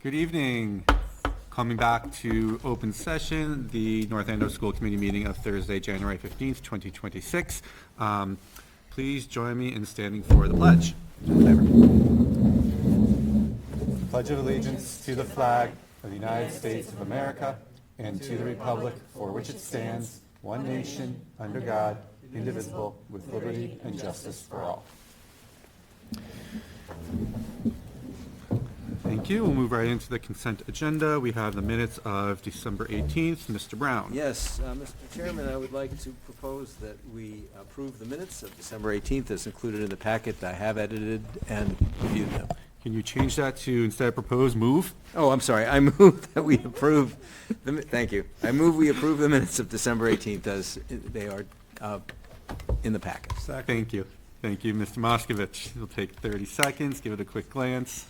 Good evening. Coming back to open session, the North Andover School Committee meeting of Thursday, January 15th, 2026. Please join me in standing for the pledge. Pledge of allegiance to the flag of the United States of America and to the republic for which it stands, one nation, under God, indivisible, with liberty and justice for all. Thank you. We'll move right into the consent agenda. We have the minutes of December 18th. Mr. Brown. Yes, Mr. Chairman, I would like to propose that we approve the minutes of December 18th as included in the packet. I have edited and reviewed them. Can you change that to, instead of propose, move? Oh, I'm sorry. I move that we approve, thank you. I move we approve the minutes of December 18th as they are in the packet. Thank you. Thank you, Mr. Moskovich. It'll take 30 seconds. Give it a quick glance.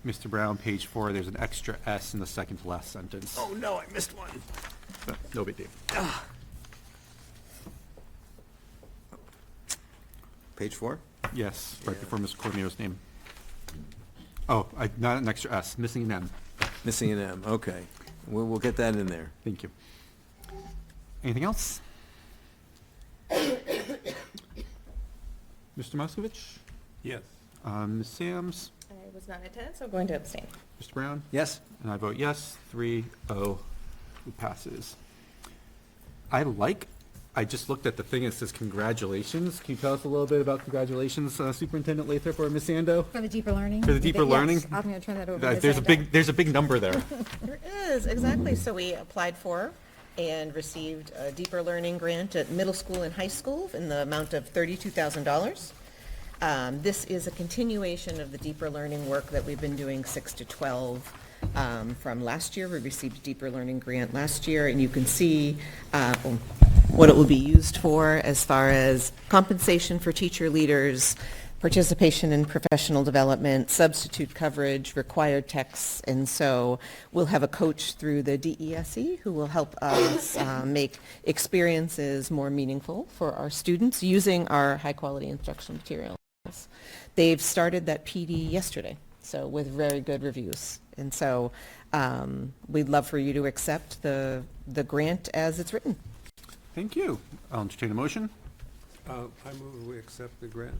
Mr. Brown, page 4, there's an extra S in the second to last sentence. Oh, no, I missed one. But no big deal. Page 4? Yes, right before Mr. Corneo's name. Oh, not an extra S, missing an M. Missing an M, okay. We'll get that in there. Thank you. Anything else? Mr. Moskovich? Yes. Ms. Sams? I was not in attendance, so I'm going to abstain. Mr. Brown? Yes? And I vote yes, 3-0, it passes. I just looked at the thing, it says congratulations. Can you tell us a little bit about congratulations, Superintendent Lathrop or Ms. Sando? For the deeper learning? For the deeper learning? Yes, I'm going to turn that over to Ms. There's a big number there. There is, exactly. So we applied for and received a deeper learning grant at middle school and high school in the amount of $32,000. This is a continuation of the deeper learning work that we've been doing 6 to 12 from last year. We received a deeper learning grant last year, and you can see what it will be used for as far as compensation for teacher leaders, participation in professional development, substitute coverage, required texts, and so we'll have a coach through the DESE who will help us make experiences more meaningful for our students using our high-quality instructional materials. They've started that PD yesterday, so with very good reviews. And so we'd love for you to accept the grant as it's written. Thank you. I'll entertain a motion. I move we accept the grant.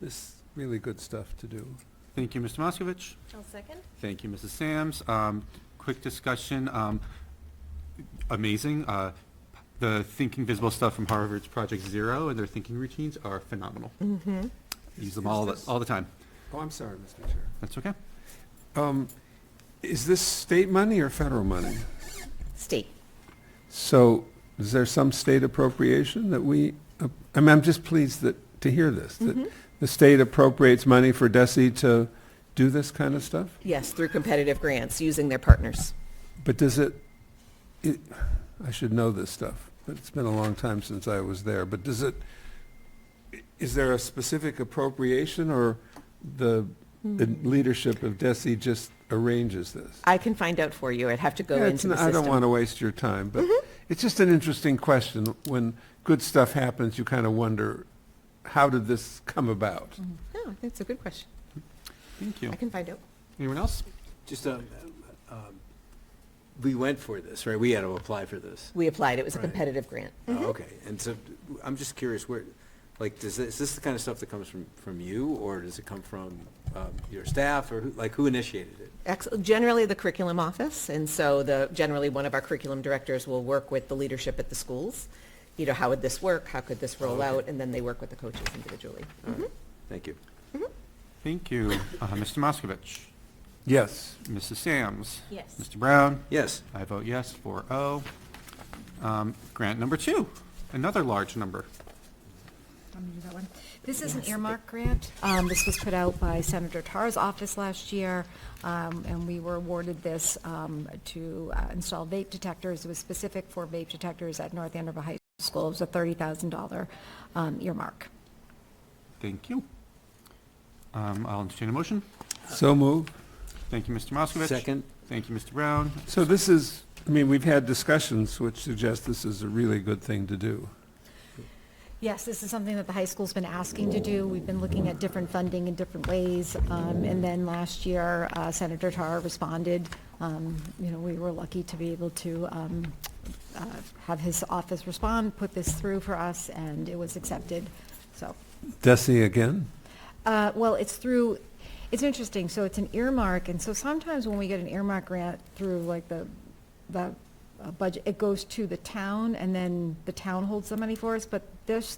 This is really good stuff to do. Thank you, Mr. Moskovich. I'll second. Thank you, Mrs. Sams. Quick discussion. Amazing. The Thinking Visible stuff from Harvard's Project Zero and their thinking routines are phenomenal. Mm-hmm. Use them all the time. Oh, I'm sorry, Mr. Chair. That's okay. Is this state money or federal money? State. So is there some state appropriation that I'm just pleased to hear this, that the state appropriates money for DESE to do this kind of stuff? Yes, through competitive grants, using their partners. But I should know this stuff, but it's been a long time since I was there, but is there a specific appropriation or the leadership of DESE just arranges this? I can find out for you. I'd have to go into the system. I don't want to waste your time, but it's just an interesting question. When good stuff happens, you kind of wonder, how did this come about? No, I think it's a good question. Thank you. I can find out. Anyone else? Just, we went for this, right? We had to apply for this. We applied. It was a Right. competitive grant. Oh, okay. And so I'm just curious, is this the kind of stuff that comes from you, or does it come from your staff, or who initiated it? Generally, the curriculum office, and so generally one of our curriculum directors will work with the leadership at the schools. How would this work? How could this roll out? And then they work with the coaches individually. All right. Thank you. Thank you. Mr. Moskovich. Yes. Mrs. Sams. Yes. Mr. Brown. Yes. I vote yes, 4-0. Grant number 2, another large number. I'm going to do that one. This is an earmark grant. This was put out by Senator Tarr's office last year, and we were awarded this to install vape detectors. It was specific for vape detectors at North Andover High School. It was a $30,000 earmark. Thank you. I'll entertain a motion. So move. Thank you, Mr. Moskovich. Second. Thank you, Mr. Brown. So this is, we've had discussions which suggest this is a really good thing to do. Yes, this is something that the high school's been asking to do. We've been looking at different funding in different ways. And then last year, Senator Tarr responded. We were lucky to be able to have his office respond, put this through for us, and it was accepted, so. Desi again? Well, it's interesting, so it's an earmark, and so sometimes when we get an earmark grant through like the budget, it goes to the town, and then the town holds the money for us, but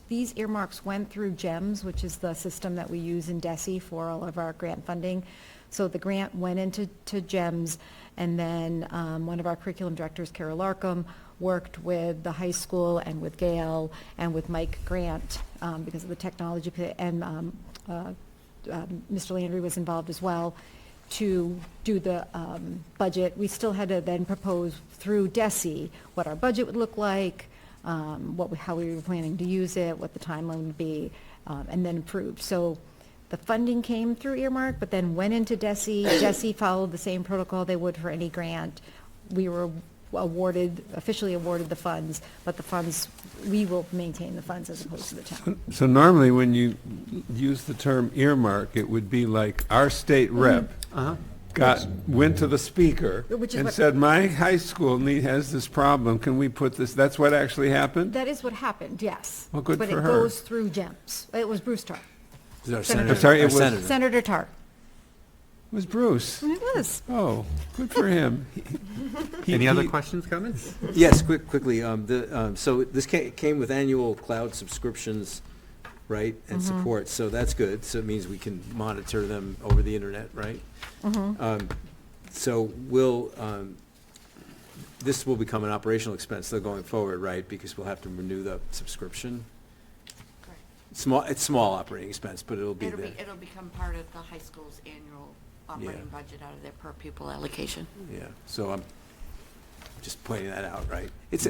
these earmarks went through GEMS, which is the system that we use in DESI for all of our grant funding. So the grant went into GEMS, and then one of our curriculum directors, Carol Larkham, worked with the high school and with Gail and with Mike Grant because of the technology, and Mr. Landry was involved as well to do the budget. We still had to then propose through DESI what our budget would look like, how we were planning to use it, what the timeline would be, and then approved. So the funding came through earmark, but then went into DESI. DESI followed the same protocol they would for any grant. We were officially awarded the funds, but the funds, we will maintain the funds as opposed to the town. So normally when you use the term earmark, it would be like our state rep went to the speaker Which is and what- said, my high school has this problem, can we put this, that's what actually happened? That is what happened, yes. Well, good but for it her. goes through GEMS. It was Bruce Tarr. Is our Senator- senator? I'm sorry, it our was- senator. Senator Tarr. It was Bruce. It was. Oh, good for him. Any other questions, comments? Yes, quickly. So this came with annual cloud subscriptions, right, and support. So that's good. So it means we can monitor them over the internet, right? So this will become an operational expense though going forward, right? Because we'll have to renew the subscription. It's small operating expense, but it'll be there. It'll become part of the high school's annual operating budget out of their per pupil allocation. Yeah. So I'm just pointing that out, right?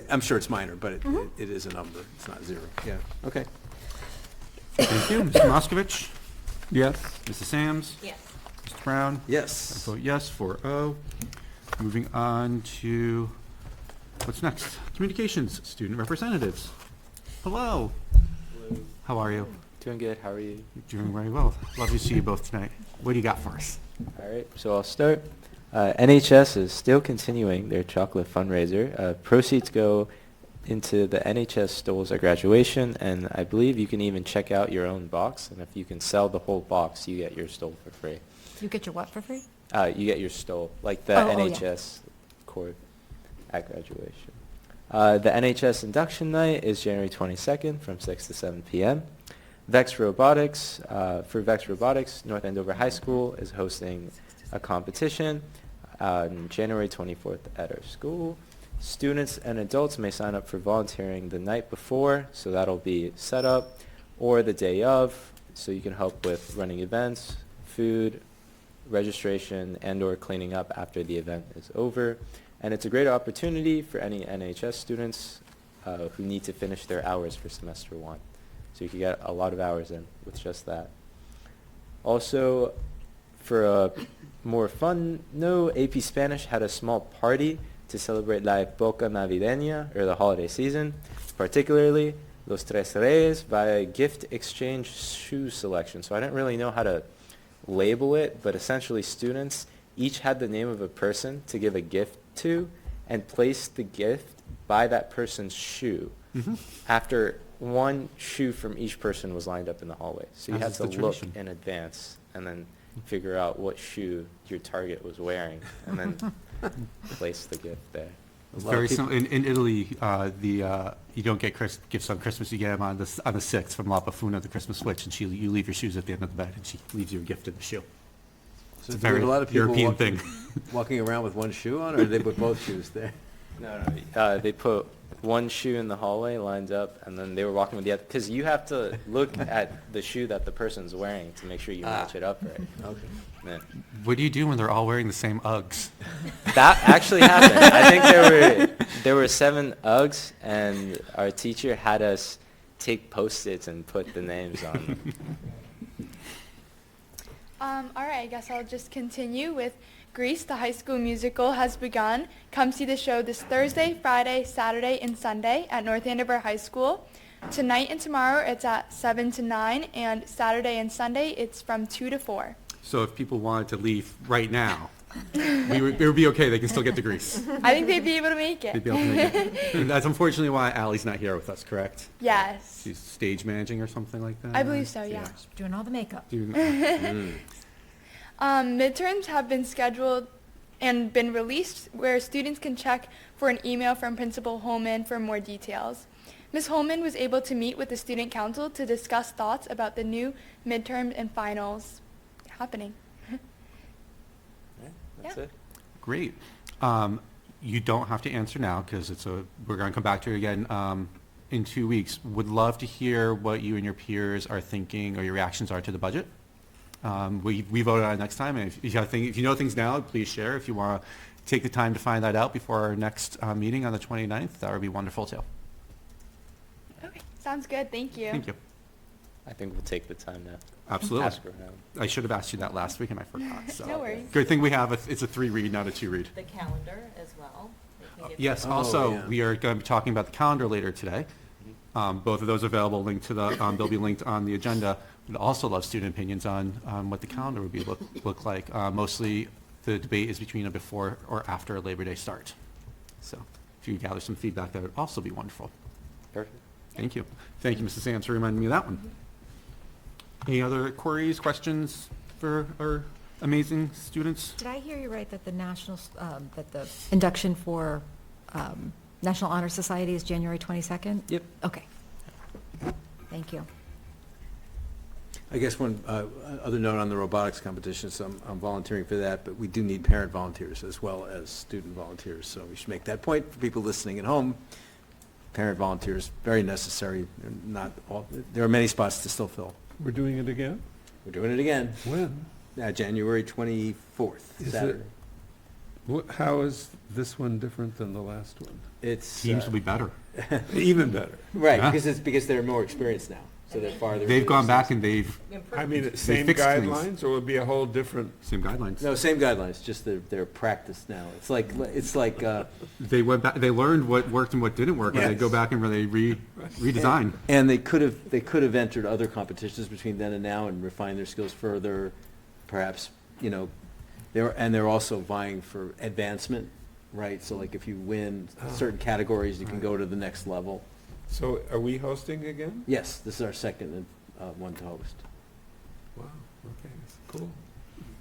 I'm sure it's minor, but it is a number. It's not zero. Yeah. Okay. Thank you. Mr. Moskovich? Yes. Mrs. Sams? Yes. Mr. Brown? I Yes. vote yes, 4-0. Moving on to, what's next? Communications, student representatives. Hello. How are you? Doing good. How are you? Doing very well. Love to see you both tonight. What do you got for us? All right. So I'll start. NHS is still continuing their chocolate fundraiser. Proceeds go into the NHS stoles at graduation, and I believe you can even check out your own box. And if you can sell the whole box, you get your stole for free. You get your what for free? You get your stole, like the Oh, yeah. NHS cord at graduation. The NHS induction night is January 22nd from 6 to 7 p.m. Vex Robotics, for Vex Robotics, North Andover High School is hosting a competition on January 24th at our school. Students and adults may sign up for volunteering the night before, so that'll be set up, or the day of, so you can help with running events, food, registration, and/or cleaning up after the event is over. And it's a great opportunity for any NHS students who need to finish their hours for semester 1. So you can get a lot of hours in with just that. Also, for a more fun note, AP Spanish had a small party to celebrate La Época Navideña, or the holiday season. Particularly, Los Tres Reyes by gift exchange shoe selection. So I didn't really know how to label it, but essentially students each had the name of a person to give a gift to and placed the gift by that person's shoe after one shoe from each person was lined up in the hallway. So you had As to is the look tradition. in advance and then figure out what shoe your target was wearing and then place the gift there. Very simple. In Italy, you don't get gifts on Christmas. You get them on the 6th from La Bufuna, the Christmas witch, and you leave your shoes at the end of the bed, and she leaves you a gift in the shoe. So It's a do we have very a lot of people European walking, thing. walking around with one shoe on, or did they put both shoes there? No, they put one shoe in the hallway lined up, and then they were walking with the other, because you have to look at the shoe that the person's wearing to make sure you match it up right. Okay. Yeah. What do you do when they're all wearing the same Uggs? That actually happened. I think there were 7 Uggs, and our teacher had us take Post-its and put the names on them. All right, I guess I'll just continue with Grease, the high school musical, has begun. Come see the show this Thursday, Friday, Saturday, and Sunday at North Andover High School. Tonight and tomorrow, it's at 7 to 9, and Saturday and Sunday, it's from 2 to 4. So if people wanted to leave right now, it would be okay, they can still get to Greece. I think they'd be able to make They'd it. be able to make it. And that's unfortunately why Allie's not here with us, correct? Yes. She's stage managing or something like that? I believe so, yeah. Doing all the makeup. Midterms have been scheduled and been released where students can check for an email from Principal Holman for more details. Ms. Holman was able to meet with the Student Council to discuss thoughts about the new midterms and finals happening. That's Yeah. it. Great. You don't have to answer now because we're going to come back to it again in 2 weeks. Would love to hear what you and your peers are thinking or your reactions are to the budget. We voted on it next time, and if you know things now, please share. If you want to take the time to find that out before our next meeting on the 29th, that would be wonderful too. Okay, sounds good. Thank you. Thank you. I think we'll take the time now. Absolutely. Ask around. I should have asked you that last week and I forgot. So. No worries. Good thing we have it's a 3-read, not a 2-read. The calendar as well. They can give Yes, Oh, also, yeah. we are going to be talking about the calendar later today. Both of those are available, linked to the, they'll be linked on the agenda. We'd also love student opinions on what the calendar would look like. Mostly, the debate is between a before or after Labor Day start. So if you could gather some feedback, that would also be wonderful. Perfect. Thank you. Thank you, Mrs. Sands, for reminding me of that one. Any other queries, questions for our amazing students? Did I hear you right that the that the induction for National Honor Society is January 22nd? Yep. Okay. Thank you. I guess one other note on the robotics competition, so I'm volunteering for that, but we do need parent volunteers as well as student volunteers, so we should make that point for people listening at home. Parent volunteers, very necessary. There are many spots to still fill. We're doing it again? We're doing it again, When? January 24th, Is Saturday. How is this one different than the last one? It's Teams will be better. Even better. right Yeah. because they're more experienced now, so they're farther. They've into gone the back season. and they've, I mean, They same fixed things. guidelines, or would it be a whole different? same guidelines. No, same guidelines, just they're practiced now. It's like They went back, they learned what worked and what didn't work, and they go Yes. back and really redesign. and they could have entered other competitions between then and now and refined their skills further, perhaps, they're also vying for advancement, right? So like if you win certain categories, you can go to the next level. So are we hosting again? Yes, this is our second one to host. Wow, okay, cool.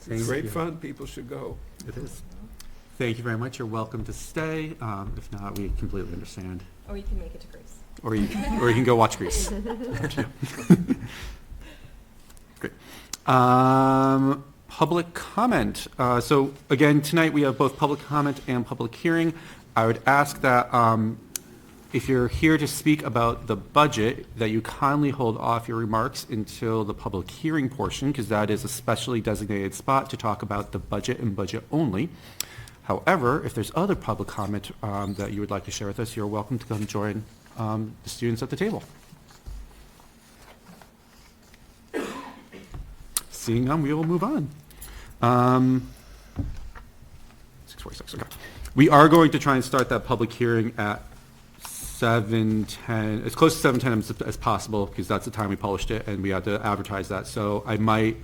Thank It's great you. fun, people should go. It is. Thank you very much. You're welcome to stay. If not, we completely understand. Or you can make it to Greece. Or you can go watch Grease. Great. Public comment. So again, tonight we have both public comment and public hearing. I would ask that if you're here to speak about the budget, that you kindly hold off your remarks until the public hearing portion, because that is a specially designated spot to talk about the budget and budget only. However, if there's other public comment that you would like to share with us, you're welcome to come join the students at the table. Seeing none, we will move on. 6:46, okay. We are going to try and start that public hearing at 7:10, as close to 7:10 as possible, because that's the time we published it, and we had to advertise that. So I might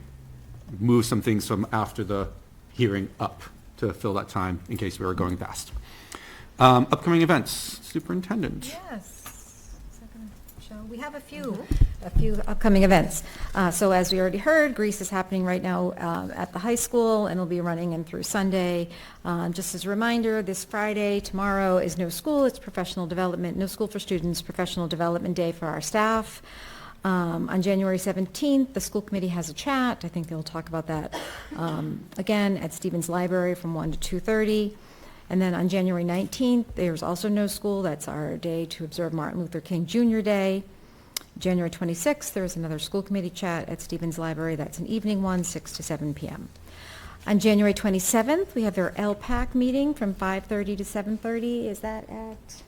move some things from after the hearing up to fill that time in case we were going fast. Upcoming events, superintendent. Yes. Is that gonna show? We have a few upcoming events. So as we already heard, Grease is happening right now at the high school, and it'll be running in through Sunday. Just as a reminder, this Friday, tomorrow is no school. It's professional development, no school for students, professional development day for our staff. On January 17th, the school committee has a chat. I think they'll talk about that again at Stevens Library from 1 to 2:30. And then on January 19th, there's also no school. That's our day to observe Martin Luther King Jr. Day. January 26th, there's another school committee chat at Stevens Library. That's an evening one, 6 to 7 p.m. On January 27th, we have their LPAC meeting from 5:30 to 7:30. Is that at?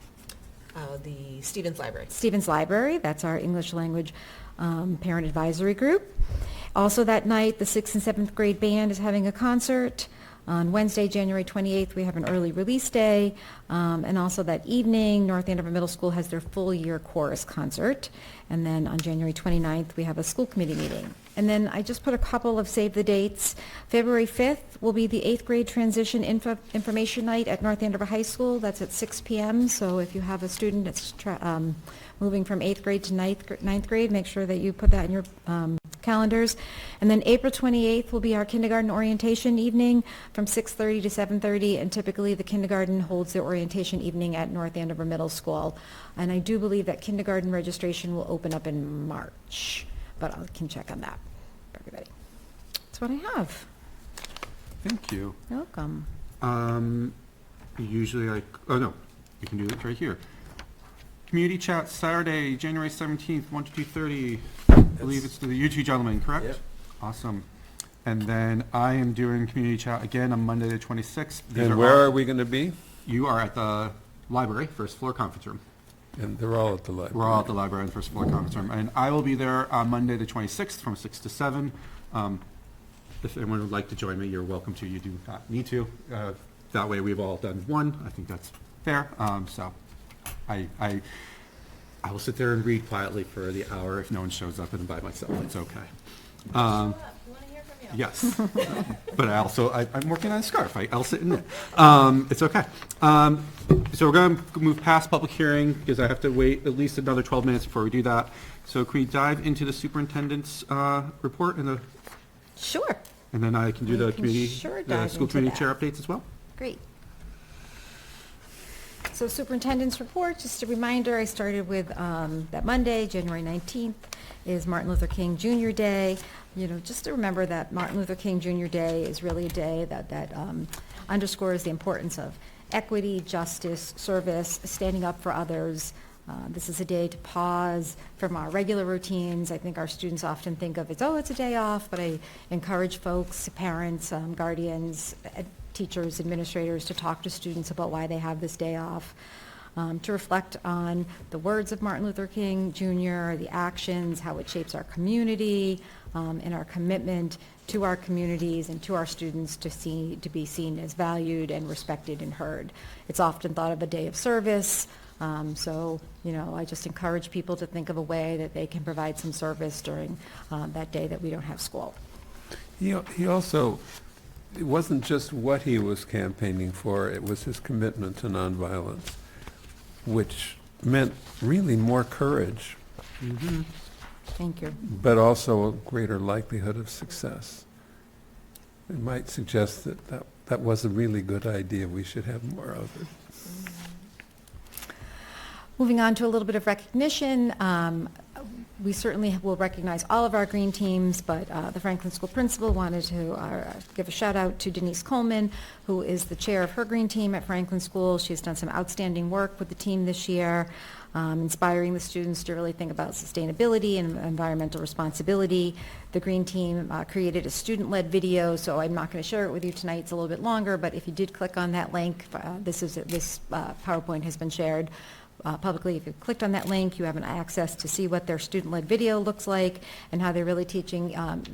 The Stevens Library. Stevens Library. That's our English language parent advisory group. Also that night, the 6th and 7th grade band is having a concert. On Wednesday, January 28th, we have an early release day. And also that evening, North Andover Middle School has their full year chorus concert. And then on January 29th, we have a school committee meeting. And then I just put a couple of save the dates. February 5th will be the 8th grade transition information night at North Andover High School. That's at 6 p.m. So if you have a student that's moving from 8th grade to 9th grade, make sure that you put that in your calendars. And then April 28th will be our kindergarten orientation evening from 6:30 to 7:30. And typically the kindergarten holds their orientation evening at North Andover Middle School. And I do believe that kindergarten registration will open up in March. But I can check on that for everybody. That's what I have. Thank you. You're welcome. Usually oh no, we can do it right here. Community chat Saturday, January 17th, 1 to 2:30. I believe it's to you two gentlemen, correct? Yep. Awesome. And then I am doing community chat again on Monday the 26th. And where are we going to be? You are at the library, first floor conference room. And they're all at the library. We're all at the library in the first floor conference room. And I will be there on Monday the 26th from 6 to 7. If anyone would like to join me, you're welcome to. You do not need to. That way we've all done one. I think that's fair. So I will sit there and read quietly for the hour if no one shows up and by myself. It's okay. Yes. But I'm working on a scarf. I'll sit in it. It's okay. So we're going to move past public hearing because I have to wait at least another 12 minutes before we do that. So can we dive into the superintendent's report and Sure. and then I can do We the can community, sure the dive school into committee that. chair updates as well? Great. So superintendent's report, just a reminder, I started with that Monday, January 19th, is Martin Luther King Jr. Day. You know, just to remember that Martin Luther King Jr. Day is really a day that underscores the importance of equity, justice, service, standing up for others. This is a day to pause from our regular routines. I think our students often think of it's a day off, but I encourage folks, parents, guardians, teachers, administrators to talk to students about why they have this day off, to reflect on the words of Martin Luther King Jr., the actions, how it shapes our community, and our commitment to our communities and to our students to be seen as valued and respected and heard. It's often thought of a day of service. So, I just encourage people to think of a way that they can provide some service during that day that we don't have school. He also, it wasn't just what he was campaigning for, it was his commitment to nonviolence, which meant really more courage, Thank you. but also a greater likelihood of success. It might suggest that was a really good idea. We should have more of it. Moving on to a little bit of recognition, we certainly will recognize all of our green teams, but the Franklin School principal wanted to give a shout out to Denise Coleman, who is the chair of her green team at Franklin School. She's done some outstanding work with the team this year, inspiring the students to really think about sustainability and environmental responsibility. The green team created a student-led video, so I'm not going to share it with you tonight. It's a little bit longer, but if you did click on that link, this PowerPoint has been shared publicly. If you clicked on that link, you have an access to see what their student-led video looks like and how they're really teaching,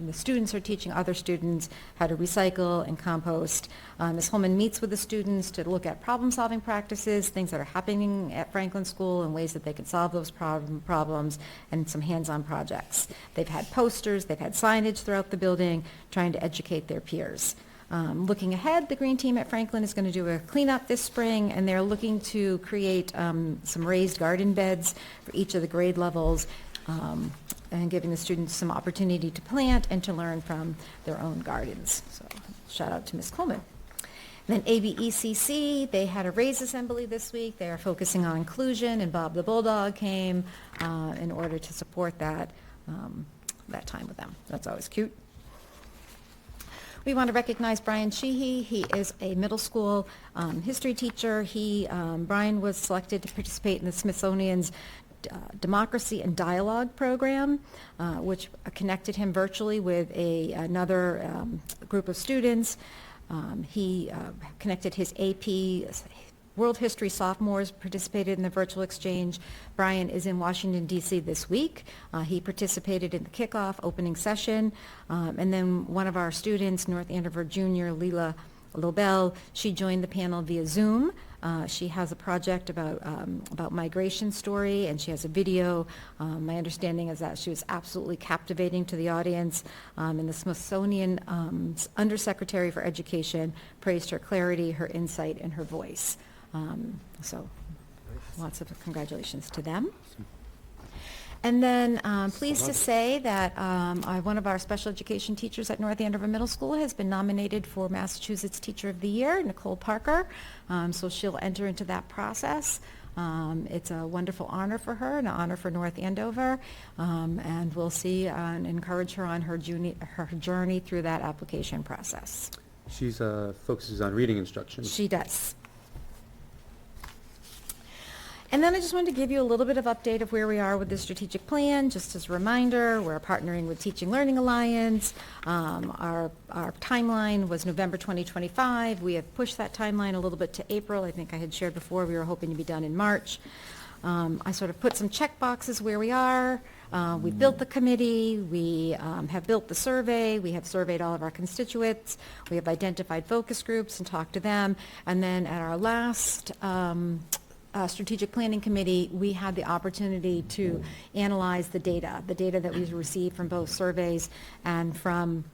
the students are teaching other students how to recycle and compost. Ms. Holman meets with the students to look at problem-solving practices, things that are happening at Franklin School and ways that they can solve those problems, and some hands-on projects. They've had posters, they've had signage throughout the building, trying to educate their peers. Looking ahead, the green team at Franklin is going to do a cleanup this spring, and they're looking to create some raised garden beds for each of the grade levels, and giving the students some opportunity to plant and to learn from their own gardens. So shout out to Ms. Coleman. And then ABECC, they had a raise assembly this week. They are focusing on inclusion, and Bob the Bulldog came in order to support that time with them. That's always cute. We want to recognize Brian Sheehy. He is a middle school history teacher. Brian was selected to participate in the Smithsonian's Democracy and Dialogue program, which connected him virtually with another group of students. He connected his AP World History sophomores participated in the virtual exchange. Brian is in Washington, D.C. this week. He participated in the kickoff opening session. And then one of our students, North Andover Junior, Leela Lobel, she joined the panel via Zoom. She has a project about migration story, and she has a video. My understanding is that she was absolutely captivating to the audience, and the Smithsonian Undersecretary for Education praised her clarity, her insight, and her voice. So lots of congratulations to them. And then pleased to say that one of our special education teachers at North Andover Middle School has been nominated for Massachusetts Teacher of the Year, Nicole Parker. So she'll enter into that process. It's a wonderful honor for her, and an honor for North Andover. And we'll see and encourage her on her journey through that application process. She's focuses on reading instruction. She does. And then I just wanted to give you a little bit of update of where we are with the strategic plan. Just as a reminder, we're partnering with Teaching Learning Alliance. Our timeline was November 2025. We have pushed that timeline a little bit to April. I think I had shared before we were hoping to be done in March. I sort of put some check boxes where we are. We built the committee. We have built the survey. We have surveyed all of our constituents. We have identified focus groups and talked to them. And then at our last Strategic Planning Committee, we had the opportunity to analyze the data that we received from both surveys and from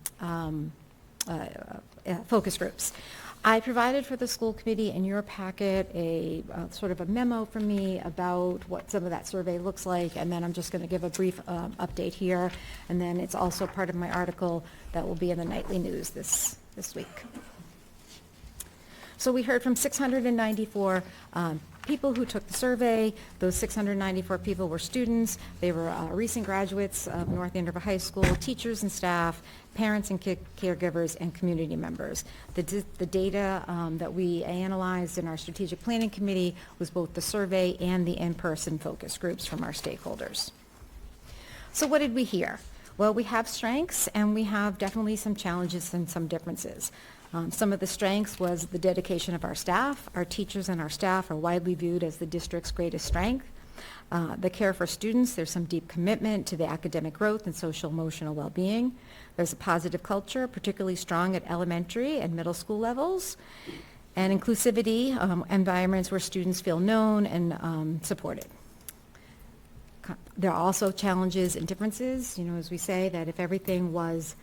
focus groups. I provided for the school committee in your packet a sort of a memo from me about what some of that survey looks like, and then I'm just going to give a brief update here, and then it's also part of my article that will be in the nightly news this week. So we heard from 694 people who took the survey. Those 694 people were students. They were recent graduates of North Andover High School, teachers and staff, parents and caregivers, and community members. The data that we analyzed in our strategic planning committee was both the survey and the in-person focus groups from our stakeholders. So what did we hear? Well, we have strengths, and we have definitely some challenges and some differences. Some of the strengths was the dedication of our staff. Our teachers and our staff are widely viewed as the district's greatest strength. The care for students, there's some deep commitment to the academic growth and social emotional well-being. There's a positive culture, particularly strong at elementary and middle school levels. And inclusivity, environments where students feel known and supported. There are also challenges and differences, as we say, that if everything was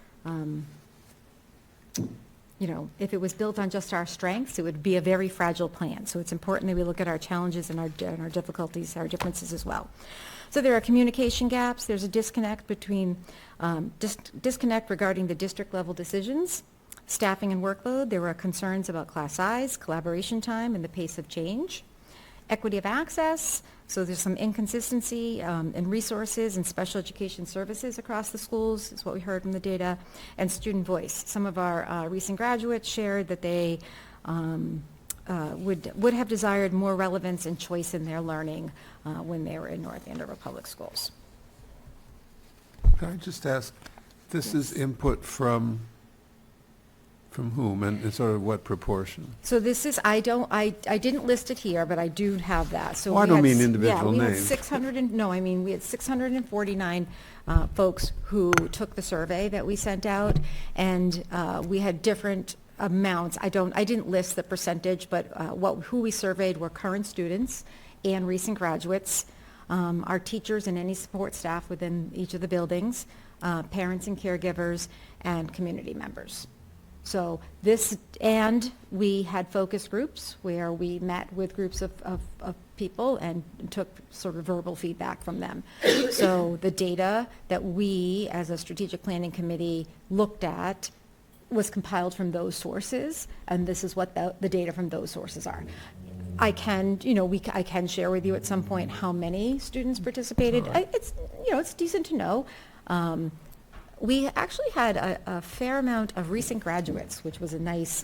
if it was built on just our strengths, it would be a very fragile plan. So it's important that we look at our challenges and our difficulties, our differences as well. So there are communication gaps. There's a disconnect between disconnect regarding the district level decisions, staffing and workload. There were concerns about class size, collaboration time, and the pace of change. Equity of access. So there's some inconsistency in resources and special education services across the schools, is what we heard from the data, and student voice. Some of our recent graduates shared that they would have desired more relevance and choice in their learning when they were in North Andover Public Schools. Can I just ask, this is input from whom and sort of what proportion? So this is, I didn't list it here, but I do have that. So Oh, I we don't had mean s- individual Yeah, we had names. we had 649 folks who took the survey that we sent out, and we had different amounts. I didn't list the percentage, but who we surveyed were current students and recent graduates, our teachers and any support staff within each of the buildings, parents and caregivers, and community members. So and we had focus groups where we met with groups of people and took sort of verbal feedback from them. So the data that we, as a strategic planning committee, looked at was compiled from those sources, and this is what the data from those sources are. I can share with you at some point how many students participated. It's decent to know. We actually had a fair amount of recent graduates, which was a nice.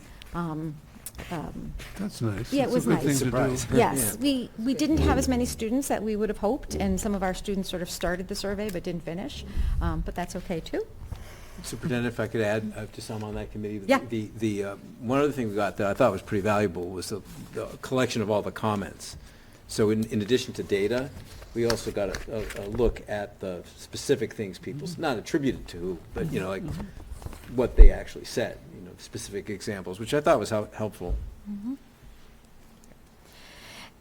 That's nice. Yeah, That's it was a good nice. thing to do. Surprise. Yes, we didn't have as many students that we would have hoped, and some of our students sort of started the survey but didn't finish, but that's okay too. Superintendent, if I could add, just I'm on that committee. Yeah. One other thing we got that I thought was pretty valuable was the collection of all the comments. So in addition to data, we also got a look at the specific things people, not attributed to who, but, you know, like what they actually said, you know, specific examples, which I thought was helpful.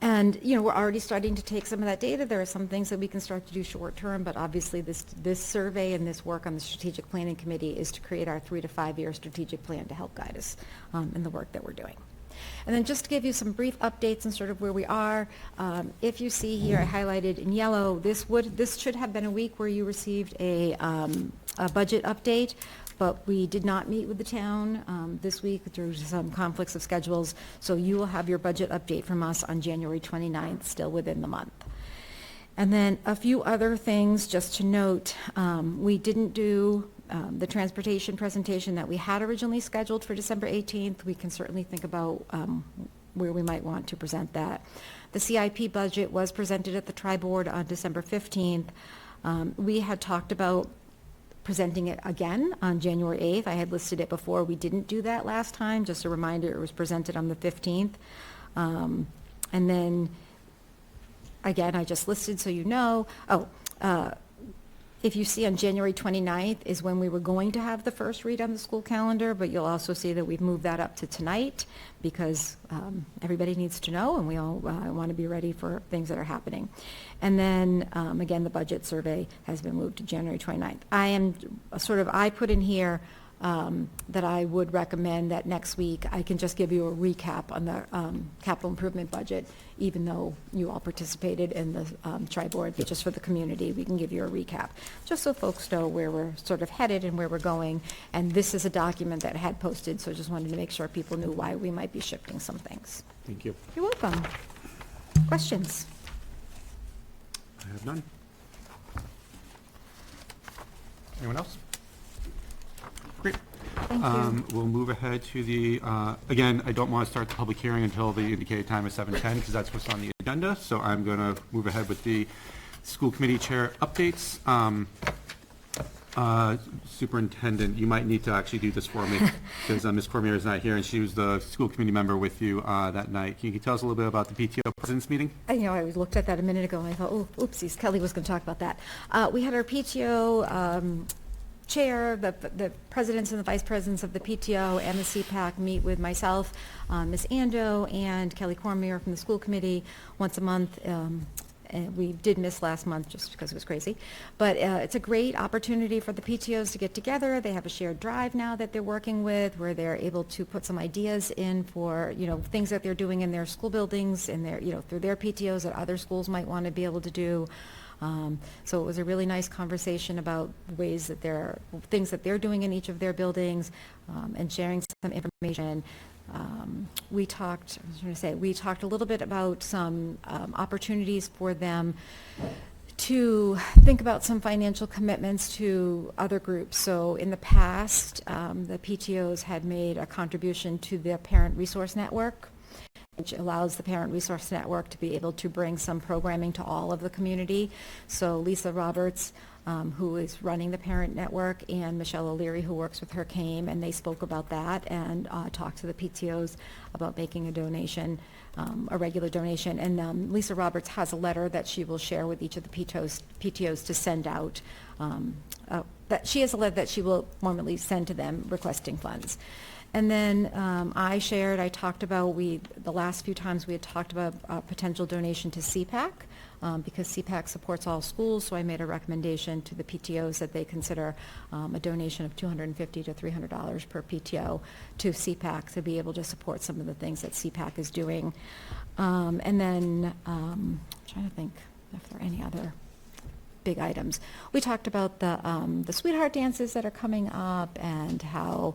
And, you know, we're already starting to take some of that data. There are some things that we can start to do short term, but obviously this survey and this work on the strategic planning committee is to create our 3 to 5 year strategic plan to help guide us in the work that we're doing. And then just to give you some brief updates and sort of where we are, if you see here, I highlighted in yellow, this should have been a week where you received a budget update, but we did not meet with the town this week through some conflicts of schedules, so you will have your budget update from us on January 29th, still within the month. And then a few other things just to note, we didn't do the transportation presentation that we had originally scheduled for December 18th. We can certainly think about where we might want to present that. The CIP budget was presented at the tri-board on December 15th. We had talked about presenting it again on January 8th. I had listed it before. We didn't do that last time. Just a reminder, it was presented on the 15th. And then, again, I just listed so you know. If you see on January 29th is when we were going to have the first read on the school calendar, but you'll also see that we've moved that up to tonight because everybody needs to know and we all want to be ready for things that are happening. And then, again, the budget survey has been moved to January 29th. I put in here that I would recommend that next week I can just give you a recap on the capital improvement budget, even though you all participated in the tri-board, but just for the community, we can give you a recap, just so folks know where we're sort of headed and where we're going. And this is a document that I had posted, so I just wanted to make sure people knew why we might be shifting some things. Thank you. You're welcome. Questions? I have none. Anyone else? Great. Thank you. We'll move ahead to the, again, I don't want to start the public hearing until the indicated time is 7:10 because that's what's on the agenda. So I'm going to move ahead with the school committee chair updates. Superintendent, you might need to actually do this for me because Ms. Cormier is not here and she was the school committee member with you that night. Can you tell us a little bit about the PTO president's meeting? I looked at that a minute ago and I thought, oh, oopsies, Kelly was going to talk about that. We had our PTO chair, the presidents and the vice presidents of the PTO and the CPAC meet with myself, Ms. Ando, and Kelly Cormier from the school committee once a month. And we did miss last month just because it was crazy. But it's a great opportunity for the PTOs to get together. They have a shared drive now that they're working with where they're able to put some ideas in for, things that they're doing in their school buildings and their, through their PTOs that other schools might want to be able to do. So it was a really nice conversation about things that they're doing in each of their buildings, and sharing some information. We talked a little bit about some opportunities for them to think about some financial commitments to other groups. So in the past, the PTOs had made a contribution to the Parent Resource Network, which allows the Parent Resource Network to be able to bring some programming to all of the community. So Lisa Roberts, who is running the Parent Network, and Michelle O'Leary, who works with her, came, and they spoke about that and talked to the PTOs about making a donation, a regular donation. And Lisa Roberts has a letter that she will share with each of the PTOs to send out. She has a letter that she will formally send to them requesting funds. And then I talked about, the last few times we had talked about a potential donation to CPAC, because CPAC supports all schools, so I made a recommendation to the PTOs that they consider a donation of $250 to $300 per PTO to CPAC to be able to support some of the things that CPAC is doing. And then I'm trying to think if there are any other big items. We talked about the Sweetheart Dances that are coming up and how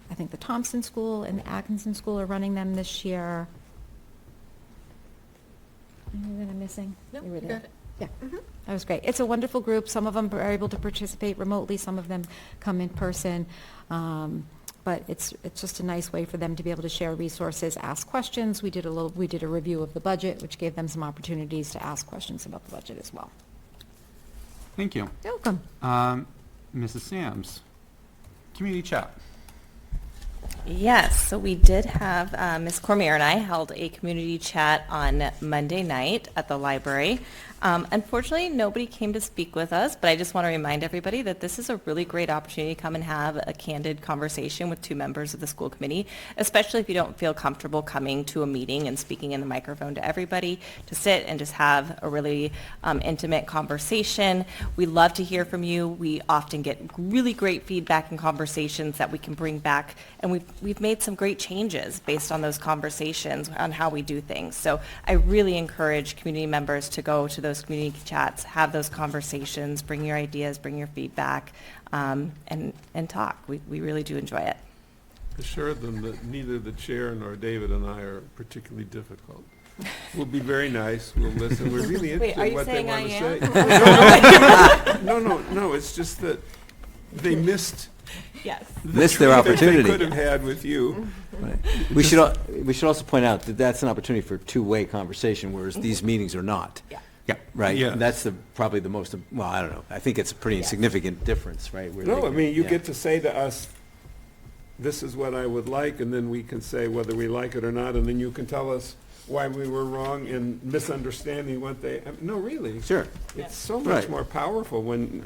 I think the Thompson School and the Atkinson School are running them this year. Anything that I'm missing? No, You were you there. got it. Yeah, that was great. It's a wonderful group. Some of them are able to participate remotely. Some of them come in person. But it's just a nice way for them to be able to share resources, ask questions. We did a review of the budget, which gave them some opportunities to ask questions about the budget as well. Thank you. You're welcome. Mrs. Sams, community chat. Yes, so we did have, Ms. Cormier and I held a community chat on Monday night at the library. Unfortunately, nobody came to speak with us, but I just want to remind everybody that this is a really great opportunity to come and have a candid conversation with two members of the school committee, especially if you don't feel comfortable coming to a meeting and speaking in the microphone to everybody, to sit and just have a really intimate conversation. We love to hear from you. We often get really great feedback and conversations that we can bring back, and we've made some great changes based on those conversations on how we do things. So I really encourage community members to go to those community chats, have those conversations, bring your ideas, bring your feedback, and talk. We really do enjoy it. Assure them that neither the chair nor David and I are particularly difficult. We'll be very nice, we'll listen, we're really Wait, interested are in you what they saying want I to say. No, it's just that they missed Yes. Missed their treat that they opportunity. could have had with you. Right. We should also point out that that's an opportunity for two-way conversation, whereas these meetings are not. Yeah. Yeah. Right? Yeah. That's probably the most, well, I don't know. I think it's a pretty Yes. significant difference, right? where No, they- I mean, you yeah. get to say to us, this is what I would like, and then we can say whether we like it or not, and then you can tell us why we were wrong in misunderstanding what they, no, really. Sure. It's so much Right. more powerful when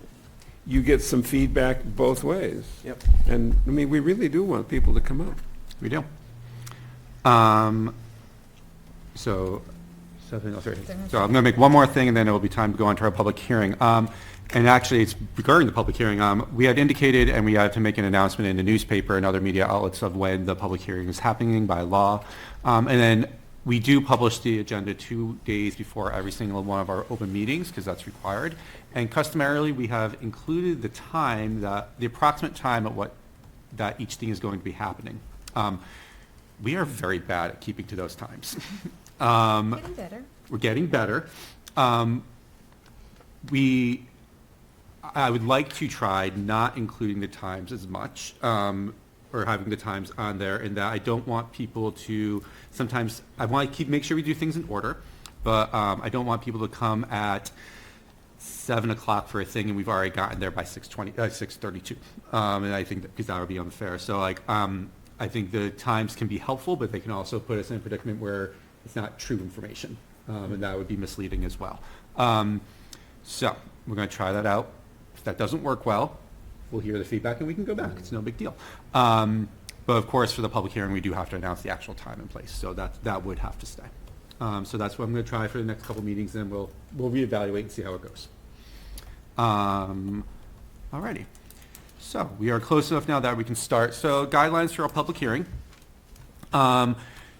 you get some feedback both ways. Yep. And, I mean, we really do want people to come up. We do. So, something else right here. So I'm going to make one more thing, and then it will be time to go on to our public hearing. And actually, it's regarding the public hearing. We had indicated, and we had to make an announcement in the newspaper and other media outlets of when the public hearing is happening by law. And then we do publish the agenda 2 days before every single one of our open meetings, because that's required. And customarily, we have included the time, the approximate time at what that each thing is going to be happening. We are very bad at keeping to those times. Getting better. We're getting better. I would like to try not including the times as much, or having the times on there, in that I don't want people to, sometimes, I want to make sure we do things in order, but I don't want people to come at 7 o'clock for a thing and we've already gotten there by 6:32. And I think because that would be unfair. So like, I think the times can be helpful, but they can also put us in a predicament where it's not true information, and that would be misleading as well. So we're going to try that out. If that doesn't work well, we'll hear the feedback and we can go back. It's no big deal. But of course, for the public hearing, we do have to announce the actual time and place, so that would have to stay. So that's what I'm going to try for the next couple meetings, and we'll reevaluate and see how it goes. Alrighty. So we are close enough now that we can start. So guidelines for our public hearing.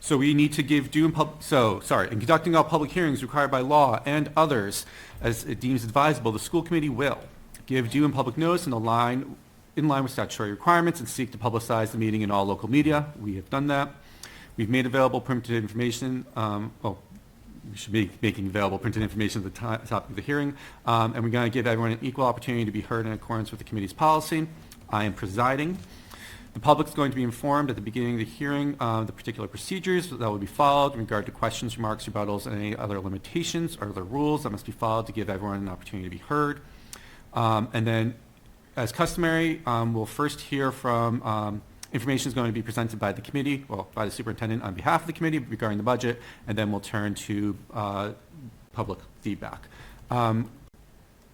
So we need to give due in conducting all public hearings required by law and others as it deems advisable, the school committee will give due and public notice in line with statutory requirements and seek to publicize the meeting in all local media. We have done that. We've made available printed information. We should be making available printed information at the topic of the hearing. And we're going to give everyone an equal opportunity to be heard in accordance with the committee's policy. I am presiding. The public is going to be informed at the beginning of the hearing the particular procedures that will be followed in regard to questions, remarks, rebuttals, and any other limitations or other rules that must be followed to give everyone an opportunity to be heard. And then, as customary, we'll first hear from information is going to be presented by the committee, by the superintendent on behalf of the committee regarding the budget, and then we'll turn to public feedback.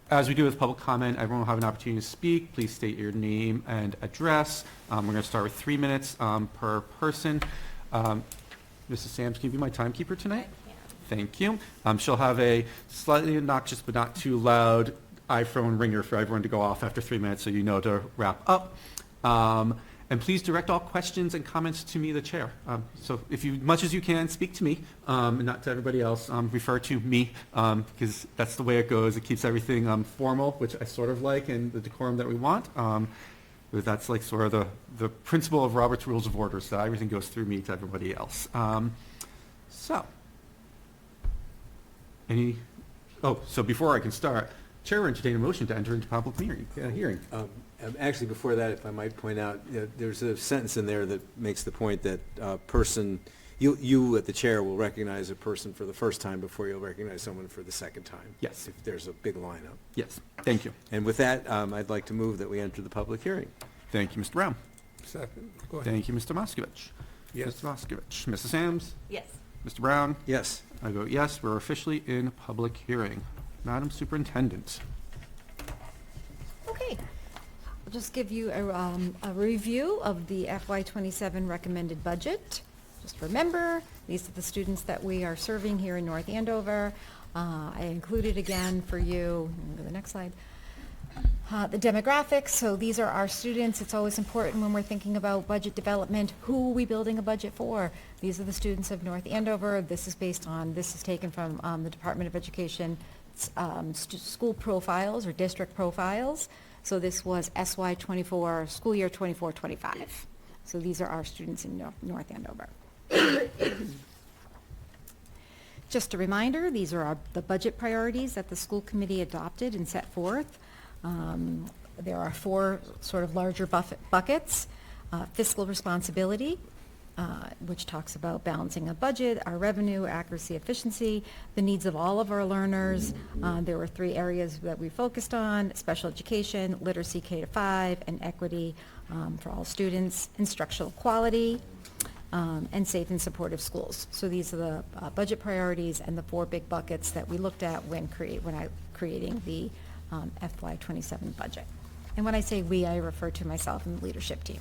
As we do with public comment, everyone will have an opportunity to speak. Please state your name and address. We're going to start with 3 minutes per person. Mrs. Sams, can you be my timekeeper tonight? Thank you. She'll have a slightly obnoxious but not too loud iPhone ringer for everyone to go off after 3 minutes, so you know to wrap up. And please direct all questions and comments to me, the chair. So if you, much as you can, speak to me, and not to everybody else. Refer to me, because that's the way it goes. It keeps everything formal, which I sort of like, and the decorum that we want. But that's like sort of the principle of Robert's Rules of Order, so everything goes through me to everybody else. So before I can start, Chair will entertain a motion to enter into public hearing. Actually, before that, if I might point out, there's a sentence in there that makes the point that a person you, at the chair, will recognize a person for the first time before you'll recognize someone for the second time. Yes. If there's a big lineup. Yes, thank you. And with that, I'd like to move that we enter the public hearing. Thank you, Mr. Brown. Second, go ahead. Thank you, Mr. Moskovich. Yes. Mr. Moskovich. Mrs. Sams? Yes. Mr. Brown? Yes. I vote yes, we're officially in public hearing. Madam Superintendent. Okay. I'll just give you a review of the FY27 recommended budget. Just remember, these are the students that we are serving here in North Andover. I included again for you, go to the next slide, the demographics. So these are our students. It's always important when we're thinking about budget development, who are we building a budget for? These are the students of North Andover. This is taken from the Department of Education school profiles or district profiles. So this was SY24, school year 24-25. So these are our students in North Andover. Just a reminder, these are the budget priorities that the school committee adopted and set forth. There are 4 sort of larger buckets. Fiscal responsibility, which talks about balancing a budget, our revenue, accuracy, efficiency, the needs of all of our learners. There were 3 areas that we focused on: special education, literacy K-5, and equity for all students, instructional quality, and safe and supportive schools. So these are the budget priorities and the 4 big buckets that we looked at when creating the FY27 budget. And when I say we, I refer to myself and the leadership team.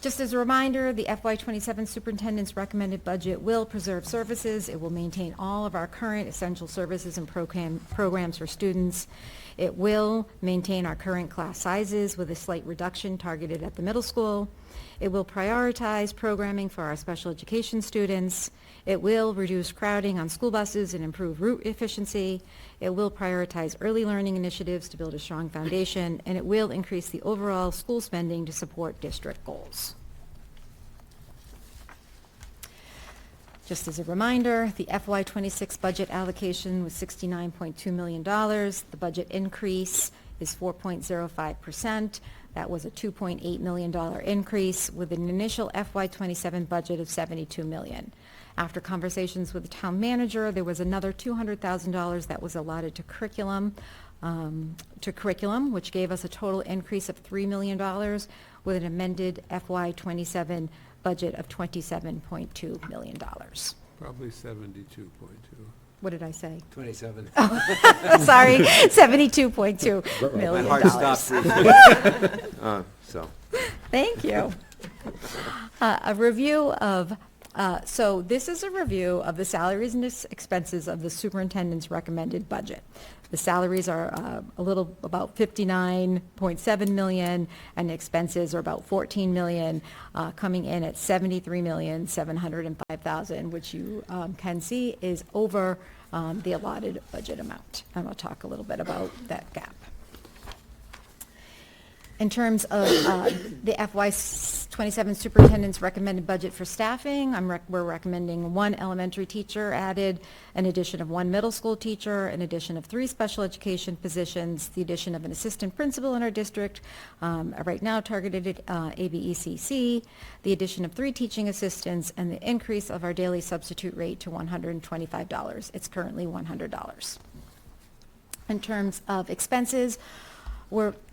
Just as a reminder, the FY27 superintendent's recommended budget will preserve services. It will maintain all of our current essential services and programs for students. It will maintain our current class sizes with a slight reduction targeted at the middle school. It will prioritize programming for our special education students. It will reduce crowding on school buses and improve route efficiency. It will prioritize early learning initiatives to build a strong foundation, and it will increase the overall school spending to support district goals. Just as a reminder, the FY26 budget allocation was $69.2 million. The budget increase is 4.05%. That was a $2.8 million increase with an initial FY27 budget of $72 million. After conversations with the town manager, there was another $200,000 that was allotted to curriculum, which gave us a total increase of $3 million with an amended FY27 budget of $27.2 million. Probably 72.2. What did I say? 27. Sorry, $72.2 million. My heart stopped. So. Thank you. A review of, so this is a review of the salaries and expenses of the superintendent's recommended budget. The salaries are about $59.7 million, and the expenses are about $14 million, coming in at $73,705,000, which you can see is over the allotted budget amount. And I'll talk a little bit about that gap. In terms of the FY27 superintendent's recommended budget for staffing, we're recommending 1 elementary teacher added, an addition of 1 middle school teacher, an addition of 3 special education positions, the addition of an assistant principal in our district, right now targeted at ABECC, the addition of 3 teaching assistants, and the increase of our daily substitute rate to $125. It's currently $100. In terms of expenses,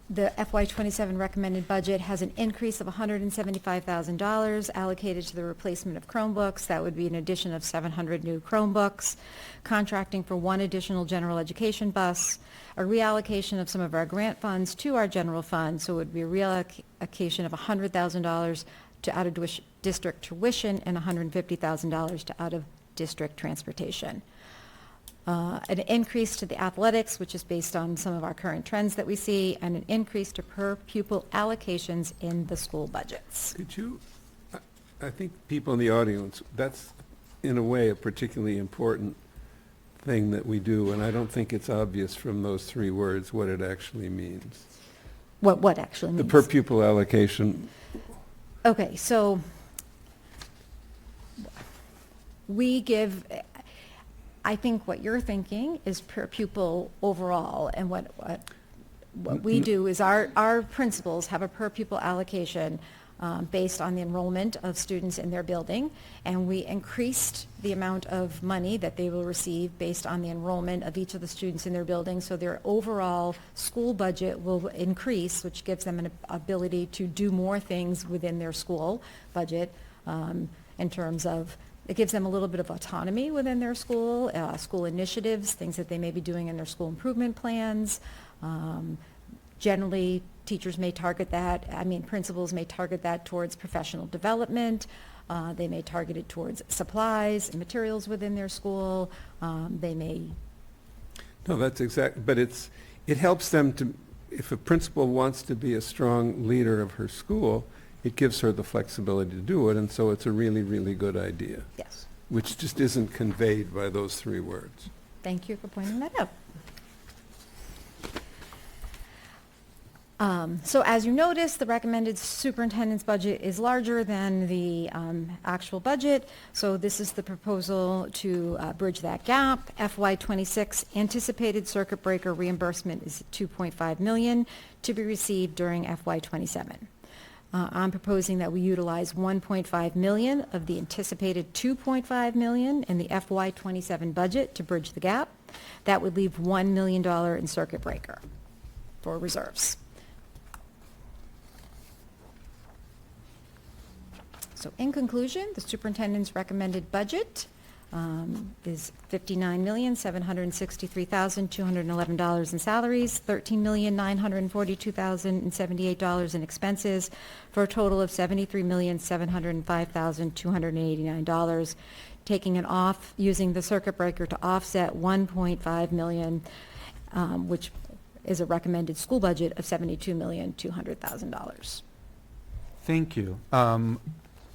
the FY27 recommended budget has an increase of $175,000 allocated to the replacement of Chromebooks. That would be an addition of 700 new Chromebooks, contracting for 1 additional general education bus, a reallocation of some of our grant funds to our general fund, so it would be a reallocation of $100,000 to out-of-district tuition and $150,000 to out-of-district transportation. An increase to the athletics, which is based on some of our current trends that we see, and an increase to per pupil allocations in the school budgets. Could you, I think people in the audience, that's in a way a particularly important thing that we do, and I don't think it's obvious from those 3 words what it actually means. What actually means? The per pupil allocation. Okay, so we give, I think what you're thinking is per pupil overall, and what we do is our principals have a per pupil allocation based on the enrollment of students in their building, and we increased the amount of money that they will receive based on the enrollment of each of the students in their building, so their overall school budget will increase, which gives them an ability to do more things within their school budget, in terms of, it gives them a little bit of autonomy within their school, school initiatives, things that they may be doing in their school improvement plans. Generally, teachers may target that, principals may target that towards professional development. They may target it towards supplies and materials within their school. They may... No, that's exact, but it helps them to, if a principal wants to be a strong leader of her school, it gives her the flexibility to do it, and so it's a really, really good idea. Yes. Which just isn't conveyed by those 3 words. Thank you for pointing that out. So as you notice, the recommended superintendent's budget is larger than the actual budget. So this is the proposal to bridge that gap. FY26 anticipated circuit breaker reimbursement is $2.5 million to be received during FY27. I'm proposing that we utilize $1.5 million of the anticipated $2.5 million in the FY27 budget to bridge the gap. That would leave $1 million in circuit breaker for reserves. So in conclusion, the superintendent's recommended budget is $59,763,211 in salaries, $13,942,078 in expenses, for a total of $73,705,289, taking it off, using the circuit breaker to offset $1.5 million, which is a recommended school budget of $72,200,000. Thank you.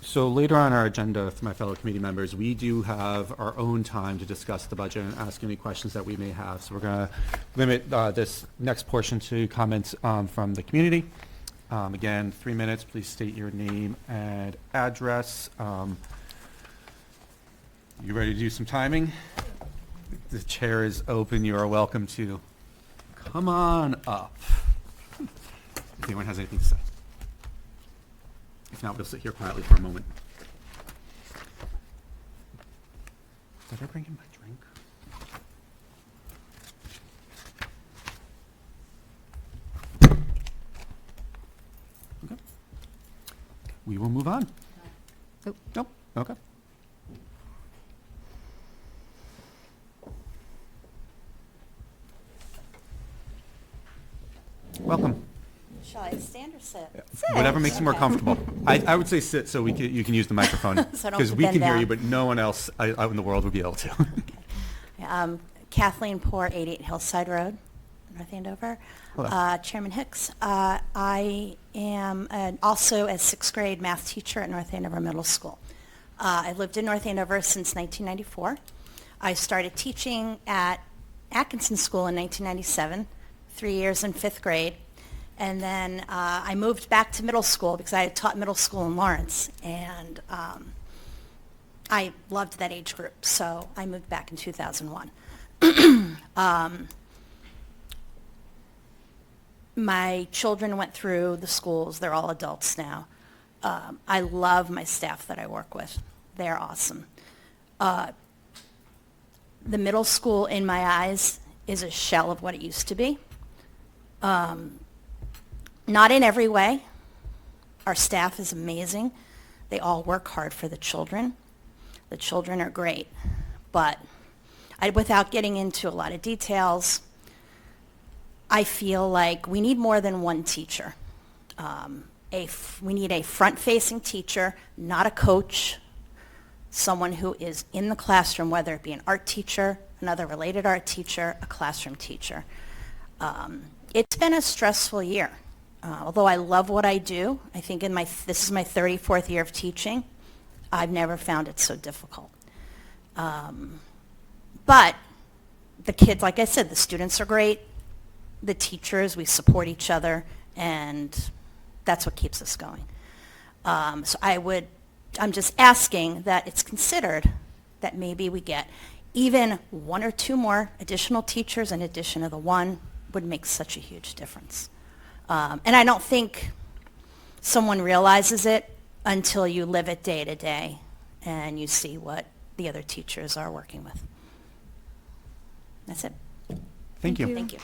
So later on our agenda, for my fellow committee members, we do have our own time to discuss the budget and ask any questions that we may have. So we're going to limit this next portion to comments from the community. Again, 3 minutes. Please state your name and address. You ready to do some timing? The chair is open. You are welcome to come on up if anyone has anything to say. If not, we'll sit here quietly for a moment. Did I bring in my drink? Okay. We will move on. Nope. Nope. Okay. Welcome. Shall I stand or sit? Whatever makes you more Okay. comfortable. I would say sit so you can use the microphone. So I don't Because have to we bend can hear down. you, but no one else out in the world would be able to. Kathleen Poor, 88 Hillside Road, North Andover. Hello. Chairman Hicks, I am also a 6th grade math teacher at North Andover Middle School. I lived in North Andover since 1994. I started teaching at Atkinson School in 1997, 3 years in 5th grade. And then I moved back to middle school because I had taught middle school in Lawrence. And I loved that age group, so I moved back in 2001. My children went through the schools. They're all adults now. I love my staff that I work with. They're awesome. The middle school, in my eyes, is a shell of what it used to be. Not in every way. Our staff is amazing. They all work hard for the children. The children are great. But without getting into a lot of details, I feel like we need more than one teacher. We need a front-facing teacher, not a coach, someone who is in the classroom, whether it be an art teacher, another related art teacher, a classroom teacher. It's been a stressful year. Although I love what I do, I think this is my 34th year of teaching, I've never found it so difficult. But the kids, like I said, the students are great. The teachers, we support each other, and that's what keeps us going. So I'm just asking that it's considered that maybe we get even 1 or 2 more additional teachers in addition to the one would make such a huge difference. And I don't think someone realizes it until you live it day to day and you see what the other teachers are working with. That's it. Thank you. Thank you.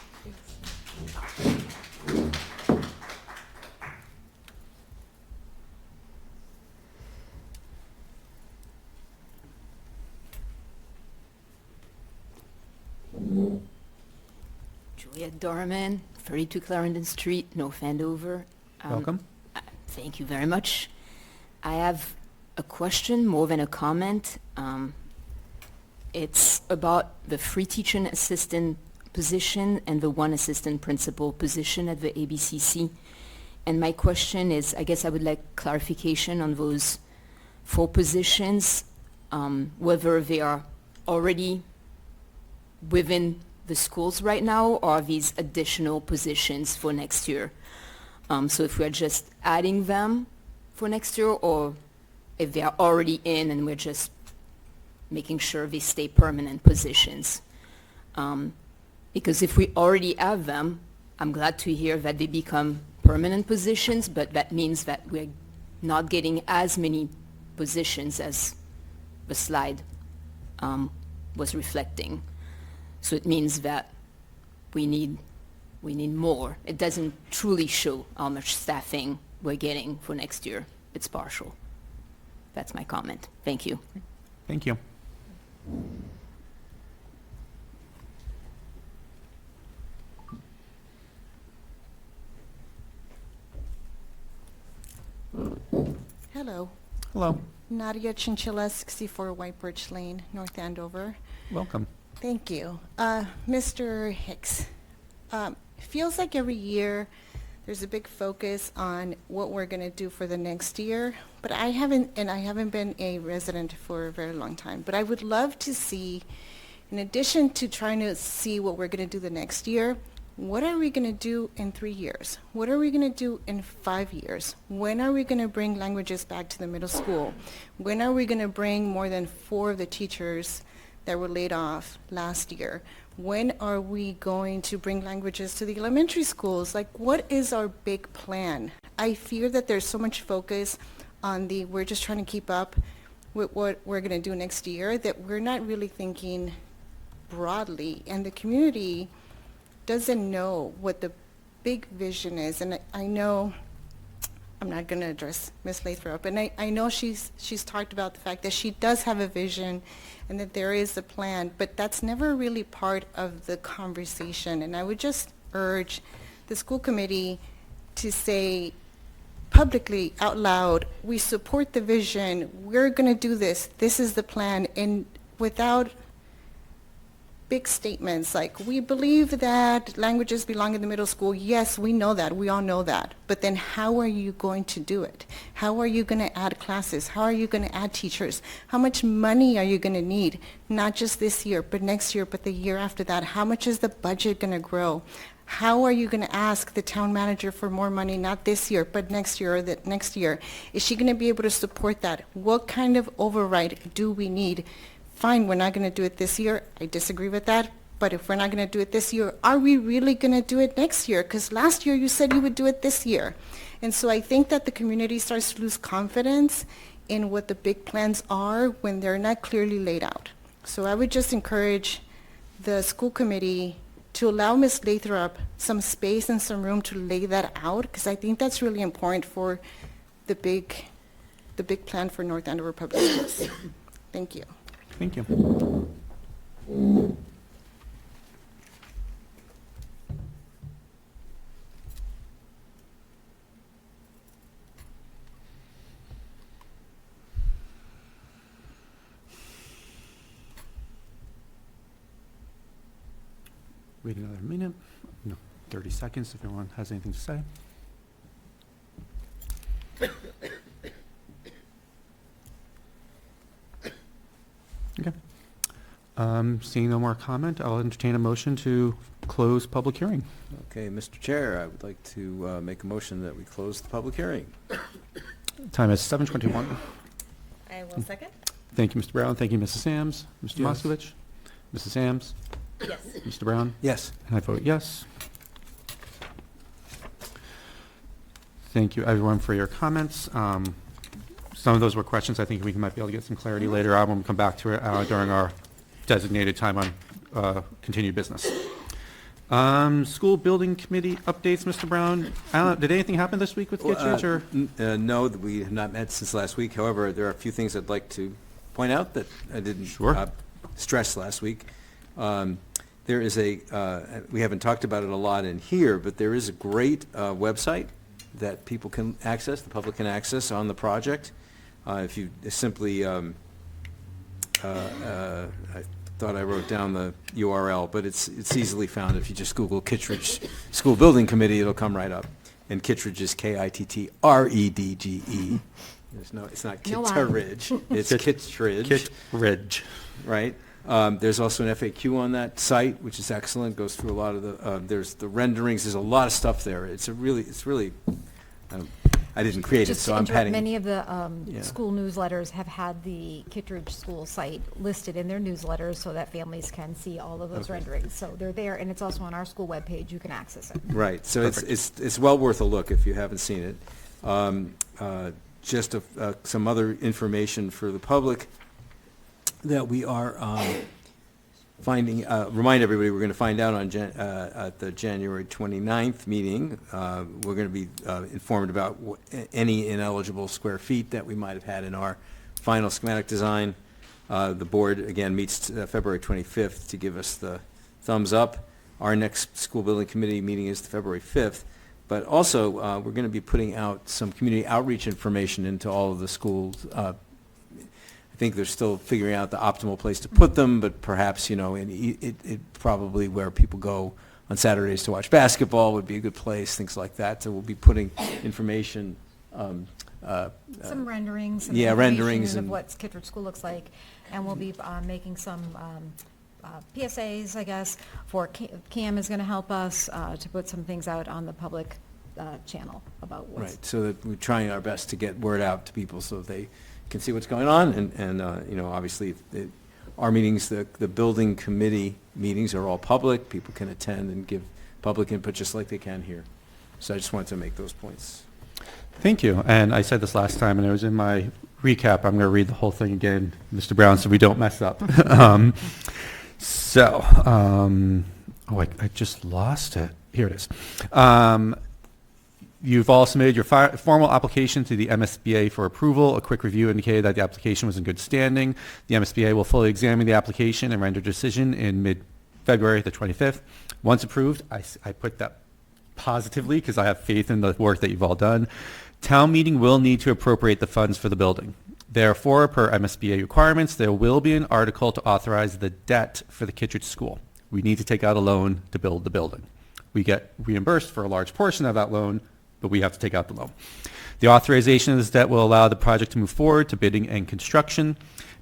Juliet Dorman, 32 Clarendon Street, North Andover. Welcome. Thank you very much. I have a question more than a comment. It's about the 3 teaching assistant position and the 1 assistant principal position at the ABCC. And my question is, I guess I would like clarification on those 4 positions, whether they are already within the schools right now, or are these additional positions for next year? So if we're just adding them for next year, or if they are already in and we're just making sure they stay permanent positions. Because if we already have them, I'm glad to hear that they become permanent positions, but that means that we're not getting as many positions as the slide was reflecting. So it means that we need more. It doesn't truly show how much staffing we're getting for next year. It's partial. That's my comment. Thank you. Thank you. Hello. Hello. Nadia Chinchilla, 64 White Birch Lane, North Andover. Welcome. Thank you. Mr. Hicks, feels like every year there's a big focus on what we're going to do for the next year, but I haven't been a resident for a very long time, but I would love to see, in addition to trying to see what we're going to do the next year, what are we going to do in 3 years? What are we going to do in 5 years? When are we going to bring languages back to the middle school? When are we going to bring more than 4 of the teachers that were laid off last year? When are we going to bring languages to the elementary schools? Like, what is our big plan? I fear that there's so much focus on we're just trying to keep up with what we're going to do next year that we're not really thinking broadly, and the community doesn't know what the big vision is. And I know, I'm not going to address Ms. Lathrop, and I know she's talked about the fact that she does have a vision and that there is a plan, but that's never really part of the conversation. And I would just urge the school committee to say publicly, out loud, we support the vision, we're going to do this, this is the plan, and without big statements like, we believe that languages belong in the middle school. Yes, we know that. We all know that. But then how are you going to do it? How are you going to add classes? How are you going to add teachers? How much money are you going to need? Not just this year, but next year, but the year after that. How much is the budget going to grow? How are you going to ask the town manager for more money, not this year, but next year or the next year? Is she going to be able to support that? What kind of override do we need? Fine, we're not going to do it this year. I disagree with that. But if we're not going to do it this year, are we really going to do it next year? Because last year you said you would do it this year. And so I think that the community starts to lose confidence in what the big plans are when they're not clearly laid out. So I would just encourage the school committee to allow Ms. Lathrop some space and some room to lay that out, because I think that's really important for the big plan for North Andover Public Schools. Thank you. Thank you. Wait another minute. No, 30 seconds if anyone has anything to say. Okay. Seeing no more comment, I'll entertain a motion to close public hearing. Okay, Mr. Chair, I would like to make a motion that we close the public hearing. Time is 7:21. I will second. Thank you, Mr. Brown. Thank you, Mrs. Sams. Mr. Yes. Moskovich? Mrs. Sams? Yes. Mr. Brown? Yes. And I vote yes. Thank you, everyone, for your comments. Some of those were questions. I think we might be able to get some clarity later on when we come back to it during our designated time on continued business. School building committee updates, Mr. Brown. Did anything happen this week with Kittredge, or? No, we have not met since last week. However, there are a few things I'd like to point out that I didn't stress last week. There is we haven't talked about it a lot in here, but there is a great website that people can access, the public can access on the project. If you simply, I thought I wrote down the URL, but it's easily found. If you just Google Kittredge School Building Committee, it'll come right up. And Kittredge is Kittredge. It's not Kittredge, it's Kittredge. Kittredge. Right. There's also an FAQ on that site, which is excellent. Goes through a lot of the. There's the renderings. There's a lot of stuff there. It's really. I didn't create it, so I'm patting. Many of the school newsletters have had the Kittredge School site listed in their newsletters so that families can see all of those renderings. So they're there, and it's also on our school webpage. You can access it. Right. So it's well worth a look if you haven't seen it. Just some other information for the public that we are remind everybody we're going to find out on at the January 29th meeting. We're going to be informed about any ineligible square feet that we might have had in our final schematic design. The board, again, meets February 25th to give us the thumbs up. Our next school building committee meeting is February 5th. But also, we're going to be putting out some community outreach information into all of the schools. I think they're still figuring out the optimal place to put them, but perhaps, it probably where people go on Saturdays to watch basketball would be a good place, things like that. So we'll be putting information. Some renderings. Some renderings of and what Kittredge School looks like. And we'll be making some PSAs, I guess, for Cam is going to help us to put some things out on the public channel about what's. Right, so that we're trying our best to get word out to people so they can see what's going on, and obviously our meetings, the building committee meetings are all public. People can attend and give public input just like they can here. So I just wanted to make those points. Thank you. And I said this last time, and it was in my recap. I'm going to read the whole thing again, Mr. Brown, so we don't mess up. I just lost it. Here it is. You've all submitted your formal application to the MSBA for approval. A quick review indicated that the application was in good standing. The MSBA will fully examine the application and render a decision in mid-February, the 25th. Once approved, I put that positively because I have faith in the work that you've all done. Town meeting will need to appropriate the funds for the building. Therefore, per MSBA requirements, there will be an article to authorize the debt for the Kittredge School. We need to take out a loan to build the building. We get reimbursed for a large portion of that loan, but we have to take out the loan. The authorization of this debt will allow the project to move forward to bidding and construction.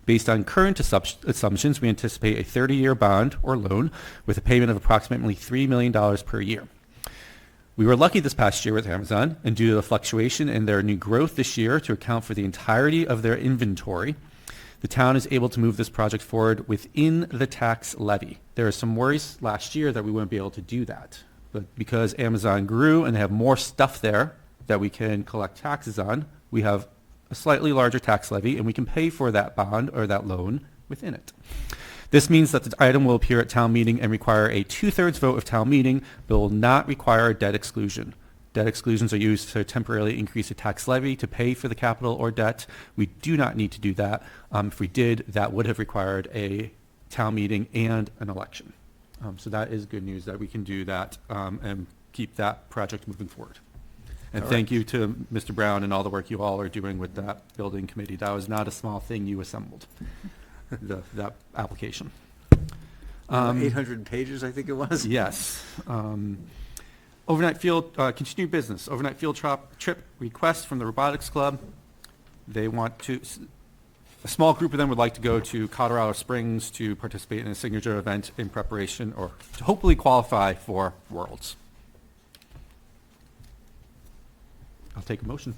Based on current assumptions, we anticipate a 30-year bond or loan with a payment of approximately $3 million per year. We were lucky this past year with Amazon, and due to the fluctuation in their new growth this year to account for the entirety of their inventory, the town is able to move this project forward within the tax levy. There are some worries last year that we wouldn't be able to do that. But because Amazon grew and they have more stuff there that we can collect taxes on, we have a slightly larger tax levy, and we can pay for that bond or that loan within it. This means that the item will appear at town meeting and require a 2/3 vote of town meeting, but will not require a debt exclusion. Debt exclusions are used to temporarily increase a tax levy to pay for the capital or debt. We do not need to do that. If we did, that would have required a town meeting and an election. So that is good news that we can do that and keep that project moving forward. And thank you to Mr. Brown and all the work you all are doing with that building committee. That was not a small thing you assembled, that application. 800 pages, I think it was. Yes. Overnight field, continued business. Overnight field trip request from the Robotics Club. They want to, a small group of them would like to go to Colorado Springs to participate in a signature event in preparation or to hopefully qualify for Worlds. I'll take a motion.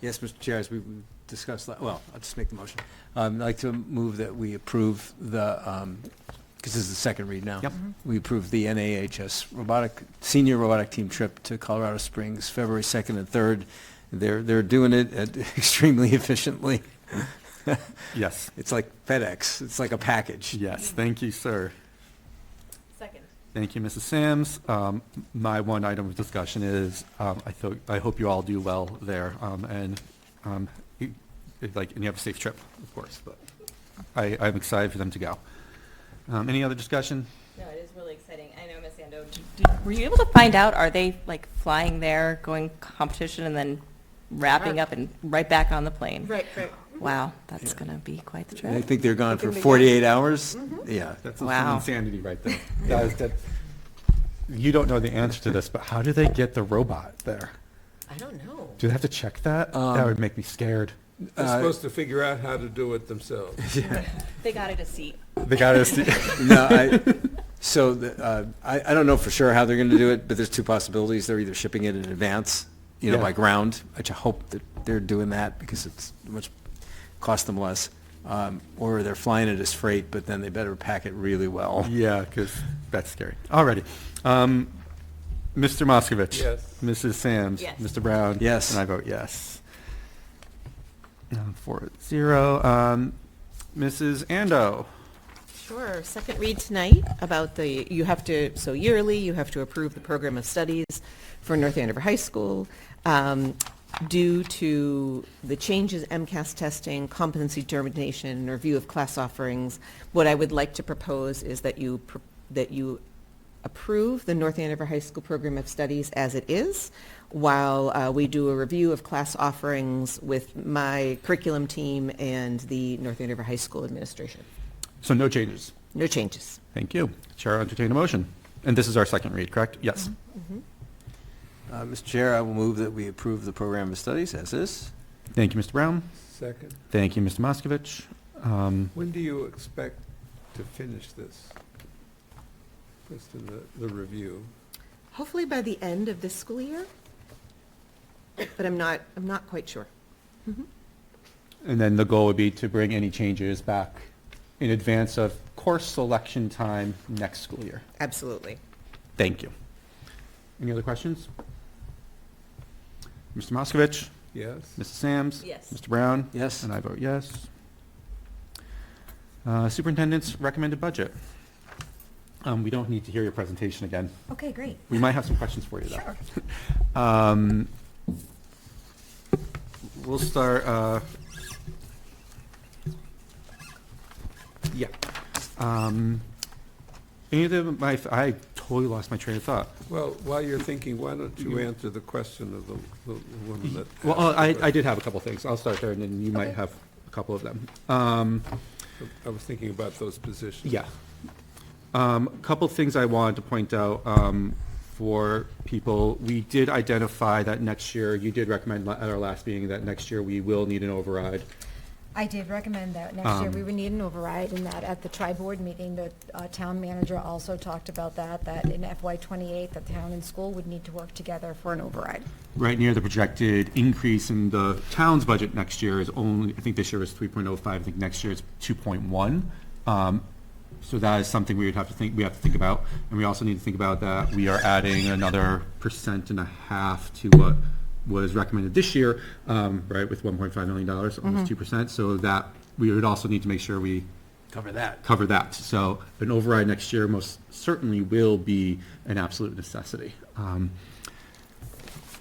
Yes, Mr. Chair, as we discussed, I'll just make the motion. I'd like to move that we approve the because this is the second read now. Yep. We approved the NAHS senior robotic team trip to Colorado Springs, February 2nd and 3rd. They're doing it extremely efficiently. Yes. It's like FedEx. It's like a package. Yes, thank you, sir. Second. Thank you, Mrs. Sams. My one item of discussion is, I hope you all do well there, and you have a safe trip, of course, but I'm excited for them to go. Any other discussion? No, it is really exciting. I know, Ms. Ando, were you able to find out, are they like flying there, going competition, and then wrapping up and right back on the plane? Right. Wow, that's going to be quite the I trip. think they're gone for They're gonna be 48 hours. Mm-hmm. Yeah. That's some Wow. insanity right there. You don't know the answer to this, but how do they get the robot there? I don't know. Do they have to check that? That would make me scared. They're supposed to figure out how to do it themselves. They got it a seat. They got to. No, I don't know for sure how they're going to do it, but there's two possibilities. They're either shipping it in advance, Yeah. by ground, which I hope that they're doing that because it's much cost them less, or they're flying it as freight, but then they better pack it really well. Yeah, because that's scary. Alrighty. Mr. Moskovich. Yes. Mrs. Sams. Yes. Mr. Brown. Yes. And I vote yes. 4-0. Mrs. Ando. Sure. Second read tonight about yearly, you have to approve the program of studies for North Andover High School. Due to the changes, MCAS testing, competency determination, and review of class offerings, what I would like to propose is that you approve the North Andover High School program of studies as it is, while we do a review of class offerings with my curriculum team and the North Andover High School administration. So no changes. No changes. Thank you. Chair will entertain a motion. And this is our second read, correct? Yes. Mr. Chair, I will move that we approve the program of studies as is. Thank you, Mr. Brown. Second. Thank you, Mr. Moskovich. When do you expect to finish this? Just in the review. Hopefully by the end of this school year, but I'm not quite sure. And then the goal would be to bring any changes back in advance of course selection time next school year. Absolutely. Thank you. Any other questions? Mr. Moskovich? Yes. Mrs. Sams? Yes. Mr. Brown? Yes. And I vote yes. Superintendent's recommended budget. We don't need to hear your presentation again. Okay, great. We might have some questions for you, though. Sure. We'll start, yeah. Any of them, I totally lost my train of thought. Well, while you're thinking, why don't you answer the question of the woman that... Well, asked the I question? did have a couple things. I'll start there, and then you might have a couple of them. I was thinking about those positions. Yeah. A couple of things I wanted to point out for people. We did identify that next year, you did recommend at our last meeting that next year we will need an override. I did recommend that next year we would need an override, and that at the tri-board meeting, the town manager also talked about that in FY '28, the town and school would need to work together for an override. Right near the projected increase in the town's budget next year is only, I think this year is 3.05, I think next year is 2.1. So that is something we have to think about. And we also need to think about that we are adding another 1.5% to what was recommended this year, right, with $1.5 million, almost 2%. So that we would also need to make sure we Cover that. cover that. So an override next year most certainly will be an absolute necessity.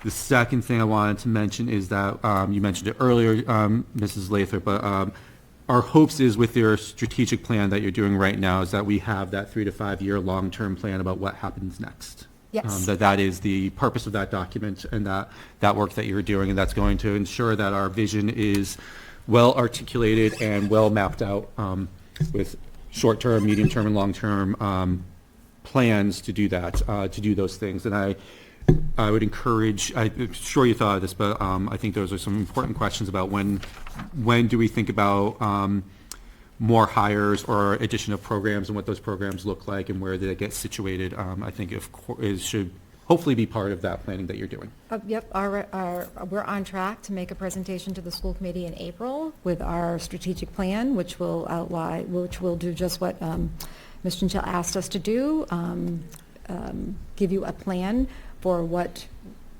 The second thing I wanted to mention is that you mentioned it earlier, Mrs. Lathrop, but our hopes is with your strategic plan that you're doing right now is that we have that 3 to 5 year long-term plan about what happens next. Yes. That is the purpose of that document and that work that you're doing, and that's going to ensure that our vision is well articulated and well mapped out with short-term, medium-term, and long-term plans to do that, to do those things. And I would encourage, I'm sure you thought of this, but I think those are some important questions about when do we think about more hires or addition of programs and what those programs look like and where they get situated. I think it should hopefully be part of that planning that you're doing. Yep, we're on track to make a presentation to the school committee in April with our strategic plan, which will do just what Ms. Chinchell asked us to do, give you a plan for what,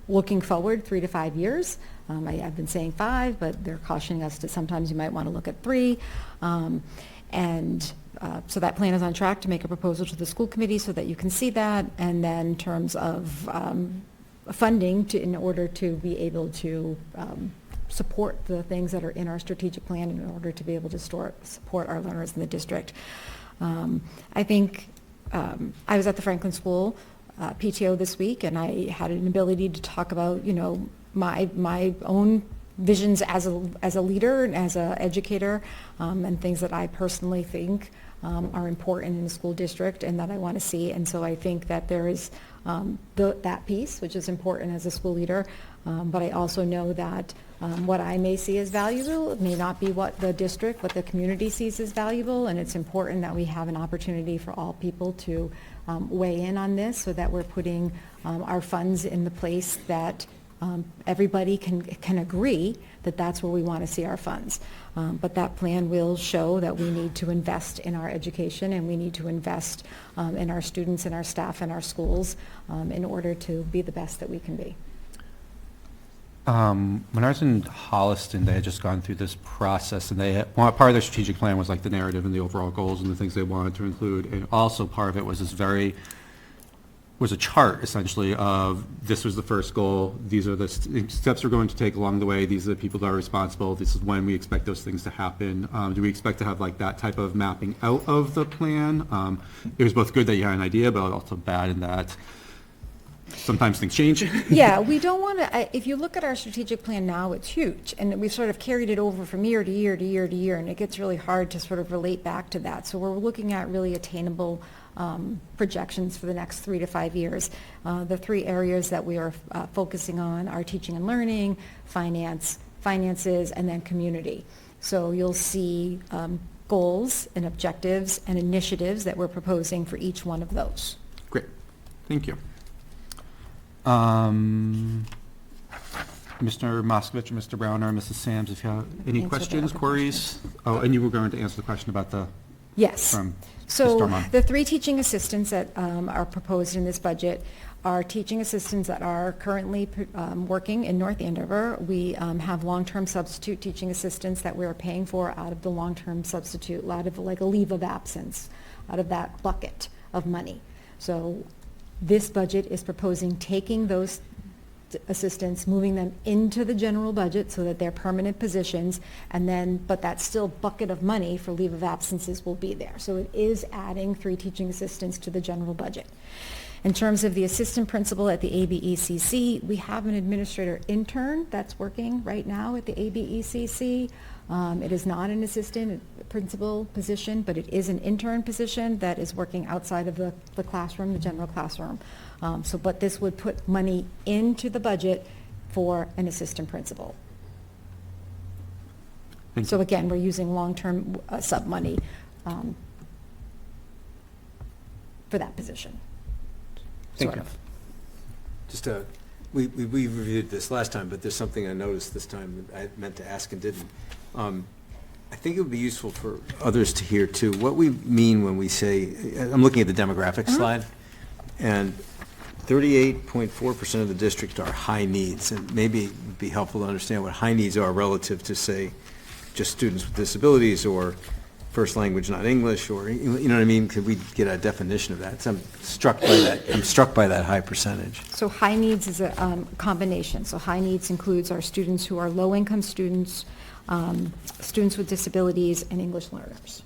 looking forward 3 to 5 years. I've been saying 5, but they're cautioning us that sometimes you might want to look at 3. So that plan is on track to make a proposal to the school committee so that you can see that. And then in terms of funding in order to be able to support the things that are in our strategic plan in order to be able to support our learners in the district. I think I was at the Franklin School PTO this week, and I had an ability to talk about, my own visions as a leader and as an educator, and things that I personally think are important in the school district and that I want to see. And so I think that there is that piece, which is important as a school leader, but I also know that what I may see as valuable may not be what the district, what the community sees as valuable, and it's important that we have an opportunity for all people to weigh in on this so that we're putting our funds in the place that everybody can agree that that's where we want to see our funds. But that plan will show that we need to invest in our education, and we need to invest in our students and our staff and our schools in order to be the best that we can be. When I was in Holliston, they had just gone through this process, and part of their strategic plan was like the narrative and the overall goals and the things they wanted to include, and also part of it was was a chart essentially of this was the first goal, these are the steps we're going to take along the way, these are the people that are responsible, this is when we expect those things to happen. Do we expect to have like that type of mapping out of the plan? It was both good that you had an idea, but also bad in that sometimes things change. Yeah, we don't want to, if you look at our strategic plan now, it's huge, and we've sort of carried it over from year to year to year to year, and it gets really hard to sort of relate back to that. So we're looking at really attainable projections for the next 3 to 5 years. The 3 areas that we are focusing on are teaching and learning, finances, and then community. So you'll see goals and objectives and initiatives that we're proposing for each one of those. Great, thank you. Mr. Moskovich, Mr. Brown, or Mrs. Sams, if you have any Answer questions, the queries? Oh, and you were going to answer the question about the... Yes. From So Ms. Dorman. the 3 teaching assistants that are proposed in this budget are teaching assistants that are currently working in North Andover. We have long-term substitute teaching assistants that we're paying for out of the long-term substitute, out of like a leave of absence, out of that bucket of money. So this budget is proposing taking those assistants, moving them into the general budget so that they're permanent positions, and then, but that still bucket of money for leave of absences will be there. So it is adding 3 teaching assistants to the general budget. In terms of the assistant principal at the ABECC, we have an administrator intern that's working right now at the ABECC. It is not an assistant principal position, but it is an intern position that is working outside of the classroom, the general classroom. But this would put money into the budget for an assistant principal. So again, we're using long-term sub money for that position. Thank you. Just we reviewed this last time, but there's something I noticed this time that I meant to ask and didn't. I think it would be useful for others to hear too, what we mean when we say, I'm looking at the demographic slide, and 38.4% of the district are high needs, and maybe it would be helpful to understand what high needs are relative to, say, just students with disabilities or first language not English, or, you know what I mean? Could we get a definition of that? So I'm struck by that high percentage. So high needs is a combination. So high needs includes our students who are low-income students, students with disabilities, and English learners.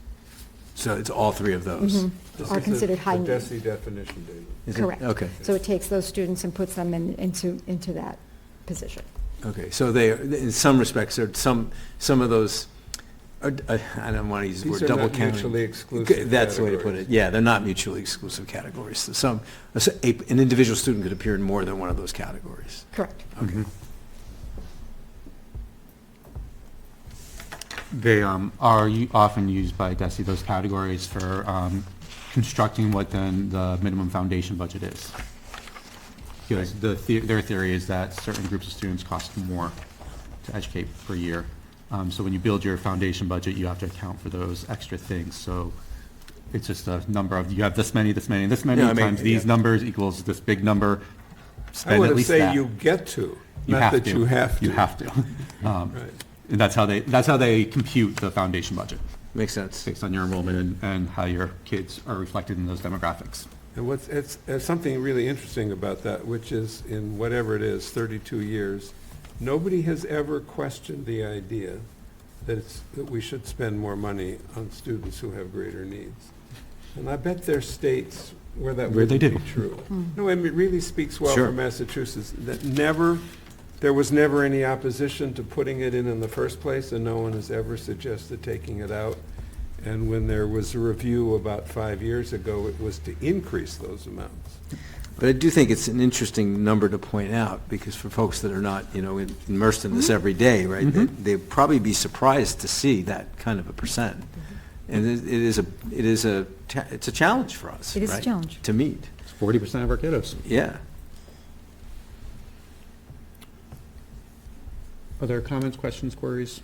So it's all 3 of those? Are considered high The needs. DESE definition, David. Is it? Correct. Okay. So it takes those students and puts them into that position. Okay, so they, in some respects, are some of those, I don't want to use the word These are double not counting. mutually exclusive That's the way to put categories. it. Yeah, they're not mutually exclusive categories. So an individual student could appear in more than one of those categories. Correct. Okay. They are often used by DESE, those categories, for constructing what then the minimum foundation budget is. because their theory is that certain groups of students cost more to educate per year. So when you build your foundation budget, you have to account for those extra things. So it's just a number of, you have this many, this many, this many, No, I mean, times these yeah. numbers equals this big number. I Spend would at have least say that. you get to, You not have that to. you have to. You have to. And that's how they compute the foundation budget, Makes sense. based on your enrollment and how your kids are reflected in those demographics. And it's something really interesting about that, which is in whatever it is, 32 years, nobody has ever questioned the idea that we should spend more money on students who have greater needs. And I bet there's states where that Where they wouldn't be do. true. No, and it really speaks well Sure. for Massachusetts, that there was never any opposition to putting it in the first place, and no one has ever suggested taking it out. And when there was a review about 5 years ago, it was to increase those amounts. But I do think it's an interesting number to point out, because for folks that are not, immersed in this every day, right, they'd probably be surprised to see that kind of a percent. And it's a challenge for us, It is a right, challenge. to meet. It's 40% of our kiddos. Yeah. Other comments, questions, queries?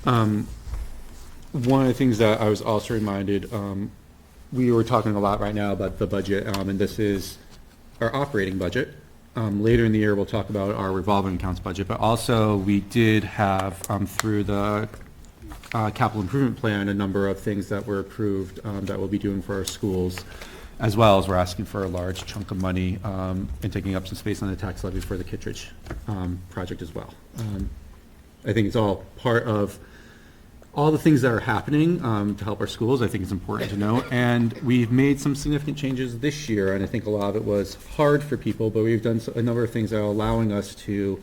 One of the things that I was also reminded, we were talking a lot right now about the budget, and this is our operating budget. Later in the year, we'll talk about our revolving accounts budget, but also we did have, through the capital improvement plan, a number of things that were approved that we'll be doing for our schools, as well as we're asking for a large chunk of money and taking up some space on the tax levy for the Kittredge project as well. I think it's all part of all the things that are happening to help our schools. I think it's important to know. And we've made some significant changes this year, and I think a lot of it was hard for people, but we've done a number of things that are allowing us to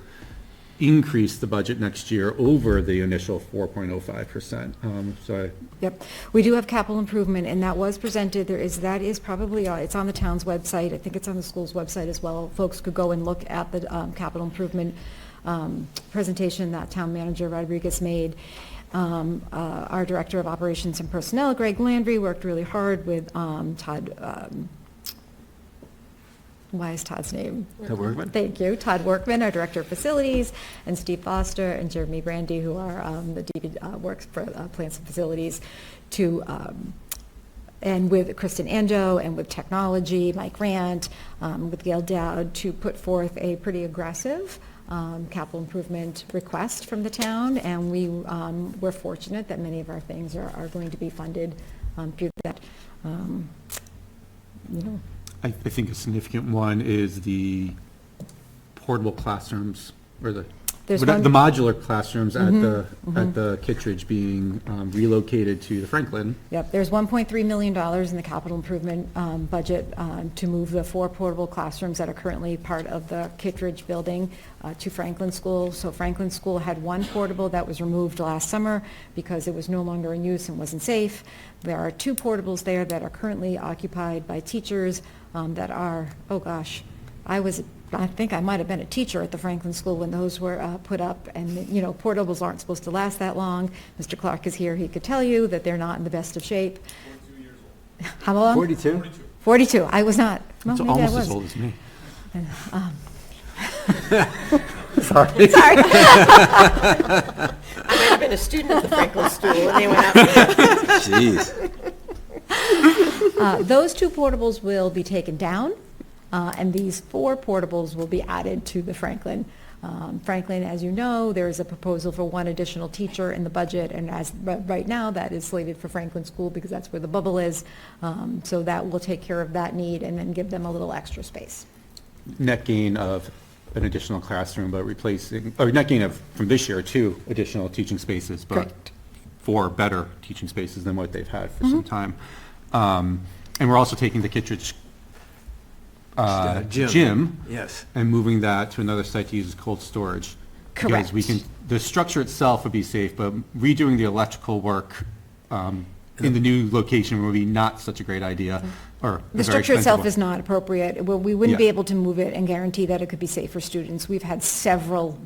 increase the budget next year over the initial 4.05%. Yep. We do have capital improvement, and that was presented. That is probably, it's on the town's website. I think it's on the school's website as well. Folks could go and look at the capital improvement presentation that town manager Rodriguez made. Our Director of Operations and Personnel, Greg Landry, worked really hard with Todd, why is Todd's name? Todd Workman? Thank you. Todd Workman, our Director of Facilities, and Steve Foster and Jeremy Brandy, who are the DB, works for Plants and Facilities, and with Kristen Anjo, and with technology, Mike Grant, with Gail Dowd, to put forth a pretty aggressive capital improvement request from the town, and we're fortunate that many of our things are going to be funded through that. I think a significant one is the portable classrooms, or the modular classrooms at the Kittredge being relocated to the Franklin. Yep, there's $1.3 million in the capital improvement budget to move the 4 portable classrooms that are currently part of the Kittredge building to Franklin School. So Franklin School had 1 portable that was removed last summer because it was no longer in use and wasn't safe. There are 2 portables there that are currently occupied by teachers that are, oh gosh, I think I might have been a teacher at the Franklin School when those were put up, and, portables aren't supposed to last that long. Mr. Clark is here, he could tell you that they're not in the best of shape. 42 years old. How long? 42? 42, I was not. Well, It's maybe I almost was. as old as me. Sorry. Sorry. I might have been a student at the Franklin School when they went out. Jeez. Those 2 portables will be taken down, and these 4 portables will be added to the Franklin. Franklin, as you know, there is a proposal for 1 additional teacher in the budget, and right now, that is slated for Franklin School because that's where the bubble is. So that will take care of that need and then give them a little extra space. Net gain of an additional classroom, but net gain of, from this year, 2 additional teaching spaces, but Correct. 4 better teaching spaces than what they've had for some time. And we're also taking the Kittredge gym Yes. and moving that to another site to use as cold storage. Correct. Because the structure itself would be safe, but redoing the electrical work in the new location would be not such a great idea. or The a very structure expensive itself one? is not appropriate. We wouldn't be Yeah. able to move it and guarantee that it could be safe for students. We've had several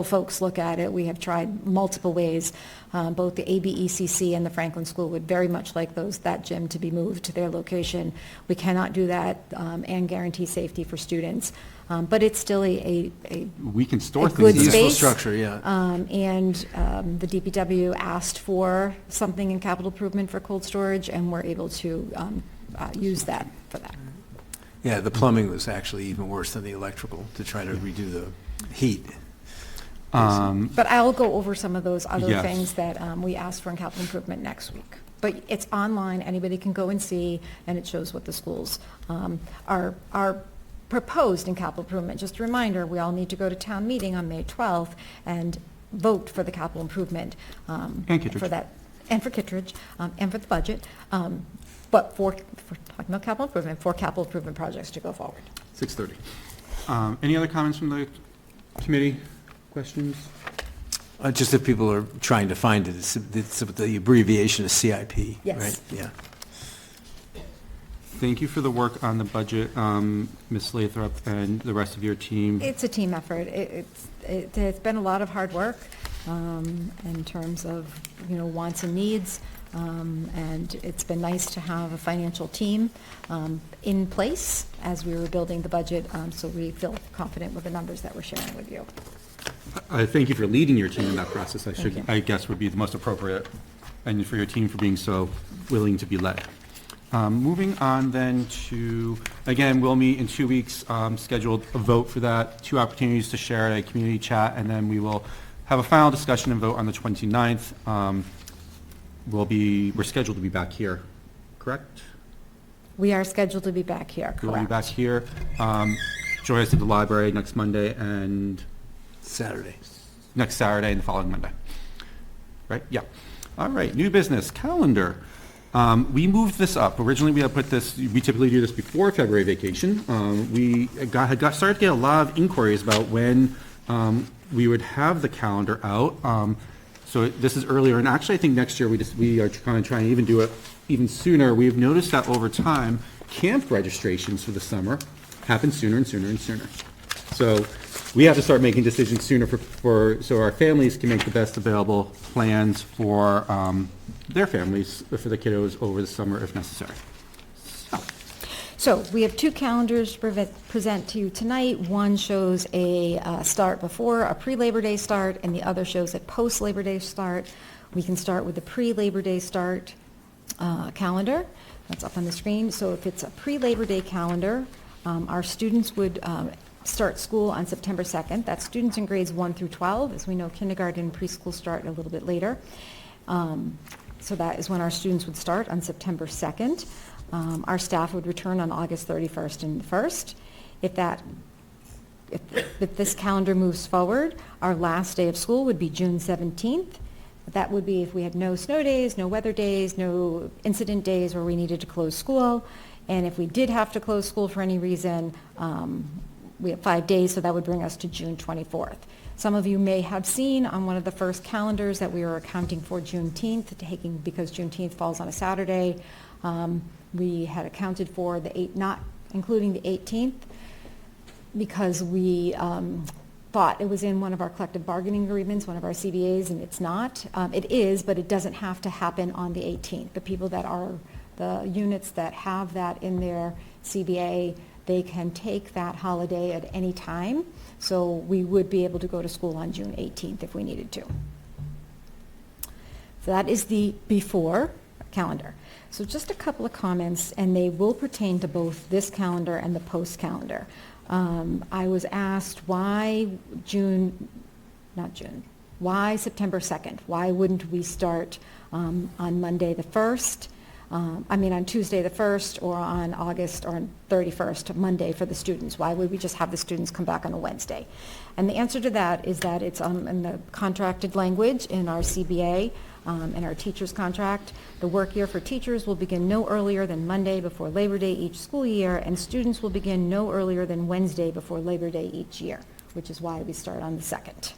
folks look at it. We have tried multiple ways. Both the ABECC and the Franklin School would very much like that gym to be moved to their location. We cannot do that and guarantee safety for students. But it's still a We can store good things in Useful it. space. structure, yeah. And the DPW asked for something in capital improvement for cold storage, and we're able to use that for that. Yeah, the plumbing was actually even worse than the electrical to try to redo the heat. But I'll go over some of those other Yes. things that we asked for in capital improvement next week. But it's online, anybody can go and see, and it shows what the schools are proposed in capital improvement. Just a reminder, we all need to go to town meeting on May 12th and vote for the capital improvement. And Kittredge. For that, and for Kittredge, and for the budget. But for talking about capital improvement, for capital improvement projects to go forward. 6:30. Any other comments from the committee? Questions? Just if people are trying to find it, it's the abbreviation is CIP, Yes. right? Yeah. Thank you for the work on the budget, Ms. Lathrop and the rest of your team. It's a team effort. It's been a lot of hard work in terms of, wants and needs. And it's been nice to have a financial team in place as we were building the budget, so we feel confident with the numbers that we're sharing with you. Thank you for leading your team in that process, Thank you. I guess would be the most appropriate, and for your team for being so willing to be led. Moving on then to, again, we'll meet in 2 weeks, scheduled a vote for that, 2 opportunities to share at a community chat, and then we will have a final discussion and vote on the 29th. We're scheduled to be back here, correct? We are scheduled to be back here, We'll be correct? back here. Join us at the library next Monday and Saturday. next Saturday and the following Monday. Right? Yeah. All right, new business, calendar. We moved this up. Originally, we had put this, we typically do this before February vacation. We started to get a lot of inquiries about when we would have the calendar out. So this is earlier, and actually, I think next year we are kind of trying to even do it even sooner. We've noticed that over time, camp registrations for the summer happen sooner and sooner and sooner. So we have to start making decisions sooner so our families can make the best available plans for their families, for the kiddos over the summer if necessary. So we have 2 calendars to present to you tonight. One shows a start before, a pre-Labor Day start, and the other shows a post-Labor Day start. We can start with the pre-Labor Day start calendar. That's up on the screen. So if it's a pre-Labor Day calendar, our students would start school on September 2nd. That's students in grades 1 through 12. As we know, kindergarten and preschool start a little bit later. So that is when our students would start on September 2nd. Our staff would return on August 31st and 1st. If this calendar moves forward, our last day of school would be June 17th. That would be if we had no snow days, no weather days, no incident days where we needed to close school. And if we did have to close school for any reason, we have 5 days, so that would bring us to June 24th. Some of you may have seen on one of the first calendars that we were accounting for Juneteenth, because Juneteenth falls on a Saturday. We had accounted for not including the 18th, because we thought it was in one of our collective bargaining agreements, one of our CBAs, and it's not. It is, but it doesn't have to happen on the 18th. The people that are, the units that have that in their CBA, they can take that holiday at any time. So we would be able to go to school on June 18th if we needed to. So that is the before calendar. So just a couple of comments, and they will pertain to both this calendar and the post calendar. I was asked why why September 2nd? Why wouldn't we start on Monday the 1st? On Tuesday the 1st, or on August or on 31st, Monday for the students? Why would we just have the students come back on a Wednesday? And the answer to that is that it's in the contracted language in our CBA, in our teachers' contract. The work year for teachers will begin no earlier than Monday before Labor Day each school year, and students will begin no earlier than Wednesday before Labor Day each year, which is why we start on the 2nd.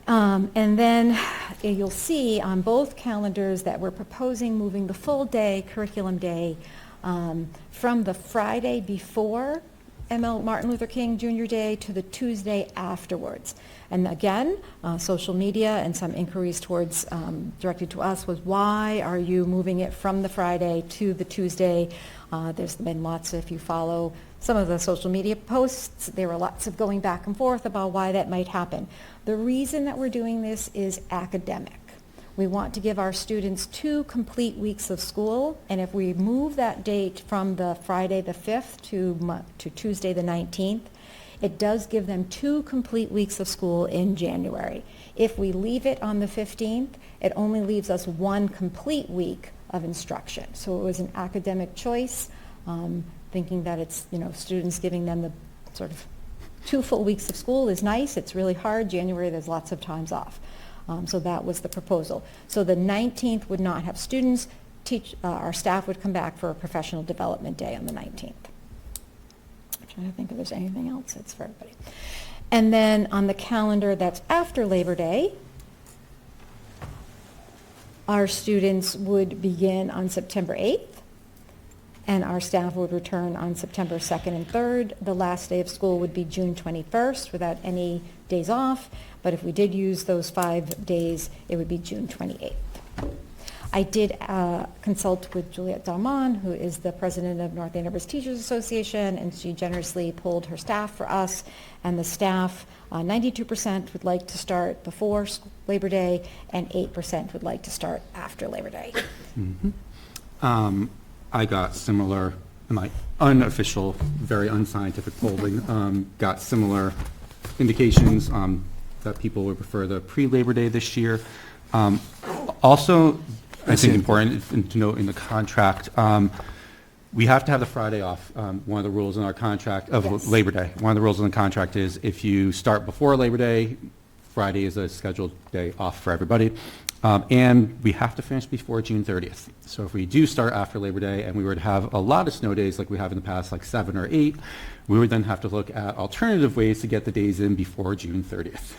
And then you'll see on both calendars that we're proposing moving the full day, curriculum day, from the Friday before Martin Luther King Jr. Day to the Tuesday afterwards. And again, social media and some inquiries towards, directed to us was, why are you moving it from the Friday to the Tuesday? There's been lots, if you follow some of the social media posts, there were lots of going back and forth about why that might happen. The reason that we're doing this is academic. We want to give our students 2 complete weeks of school, and if we move that date from the Friday the 5th to Tuesday the 19th, it does give them 2 complete weeks of school in January. If we leave it on the 15th, it only leaves us 1 complete week of instruction. So it was an academic choice, thinking that it's, students giving them the sort of 2 full weeks of school is nice. It's really hard. January, there's lots of times off. So that was the proposal. So the 19th would not have students. Our staff would come back for a professional development day on the 19th. I'm trying to think if there's anything else that's for everybody. And then on the calendar that's after Labor Day, our students would begin on September 8th, and our staff would return on September 2nd and 3rd. The last day of school would be June 21st without any days off, but if we did use those 5 days, it would be June 28th. I did consult with Juliette Dalman, who is the president of North Andover Teachers Association, and she generously polled her staff for us, and the staff, 92% would like to start before Labor Day, and 8% would like to start after Labor Day. Mm-hmm. I got similar, in my unofficial, very unscientific polling, got similar indications that people would prefer the pre-Labor Day this year. Also, I think important to note in the contract, we have to have the Friday off. One of the rules in our contract of Yes. Labor Day, one of the rules in the contract is if you start before Labor Day, Friday is a scheduled day off for everybody. And we have to finish before June 30th. So if we do start after Labor Day and we were to have a lot of snow days like we have in the past, like 7 or 8, we would then have to look at alternative ways to get the days in before June 30th.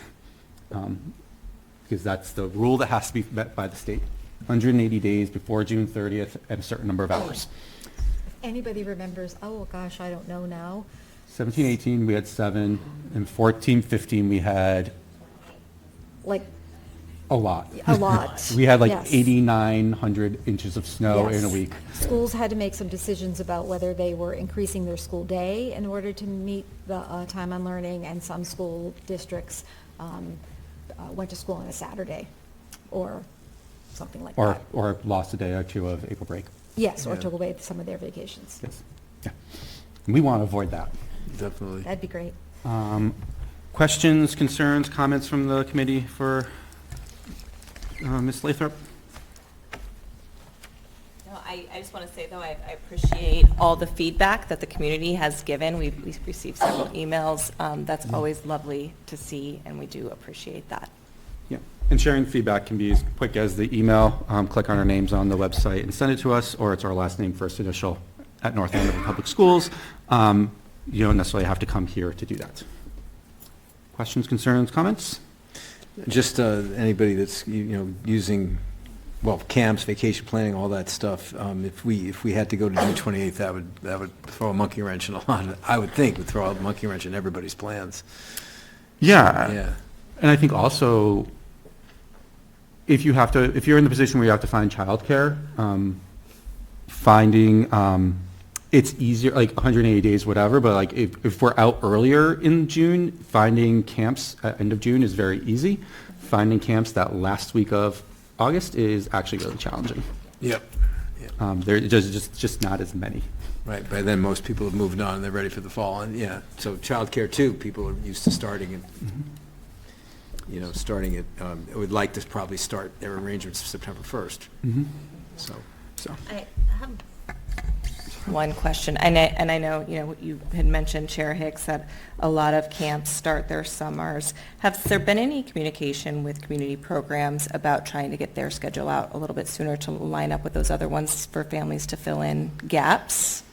Because that's the rule that has to be met by the state. 180 days before June 30th at a certain number of hours. If anybody remembers, oh gosh, I don't know now. 17, 18, we had 7, and 14, 15, we had Like a lot. a lot. We had like Yes. 8,900 inches of snow in a Yes. week. Schools had to make some decisions about whether they were increasing their school day in order to meet the time on learning, and some school districts went to school on a Saturday or something like that. Or lost a day or 2 of April break. Yes, or Yeah. took away some of their vacations. Yes. Yeah. And we want to avoid that. Definitely. That'd be great. Questions, concerns, comments from the committee for Ms. Lathrop? No, I just want to say, though, I appreciate all the feedback that the community has given. We've received several emails. That's always lovely to see, and we do appreciate that. Yeah. And sharing feedback can be as quick as the email. Click on our names on the website and send it to us, or it's our last name, first initial at North Andover Public Schools. You don't necessarily have to come here to do that. Questions, concerns, comments? Just anybody that's, using, camps, vacation planning, all that stuff, if we had to go to June 28th, that would throw a monkey wrench in a lot of, I would think, would throw a monkey wrench in everybody's plans. Yeah. Yeah. And I think also, if you're in the position where you have to find childcare, finding, it's easier, like 180 days, whatever, but like if we're out earlier in June, finding camps at end of June is very easy. Finding camps that last week of August is actually really challenging. Yep. There's just not as many. Right, by then, most people have moved on, and they're ready for the fall, and yeah, so childcare too, people are used to starting it, would like to probably start their arrangements September 1st. Mm-hmm. So. I have one question, and I know, you had mentioned, Chair Hicks, that a lot of camps start their summers. Has there been any communication with community programs about trying to get their schedule out a little bit sooner to line up with those other ones for families to fill in gaps?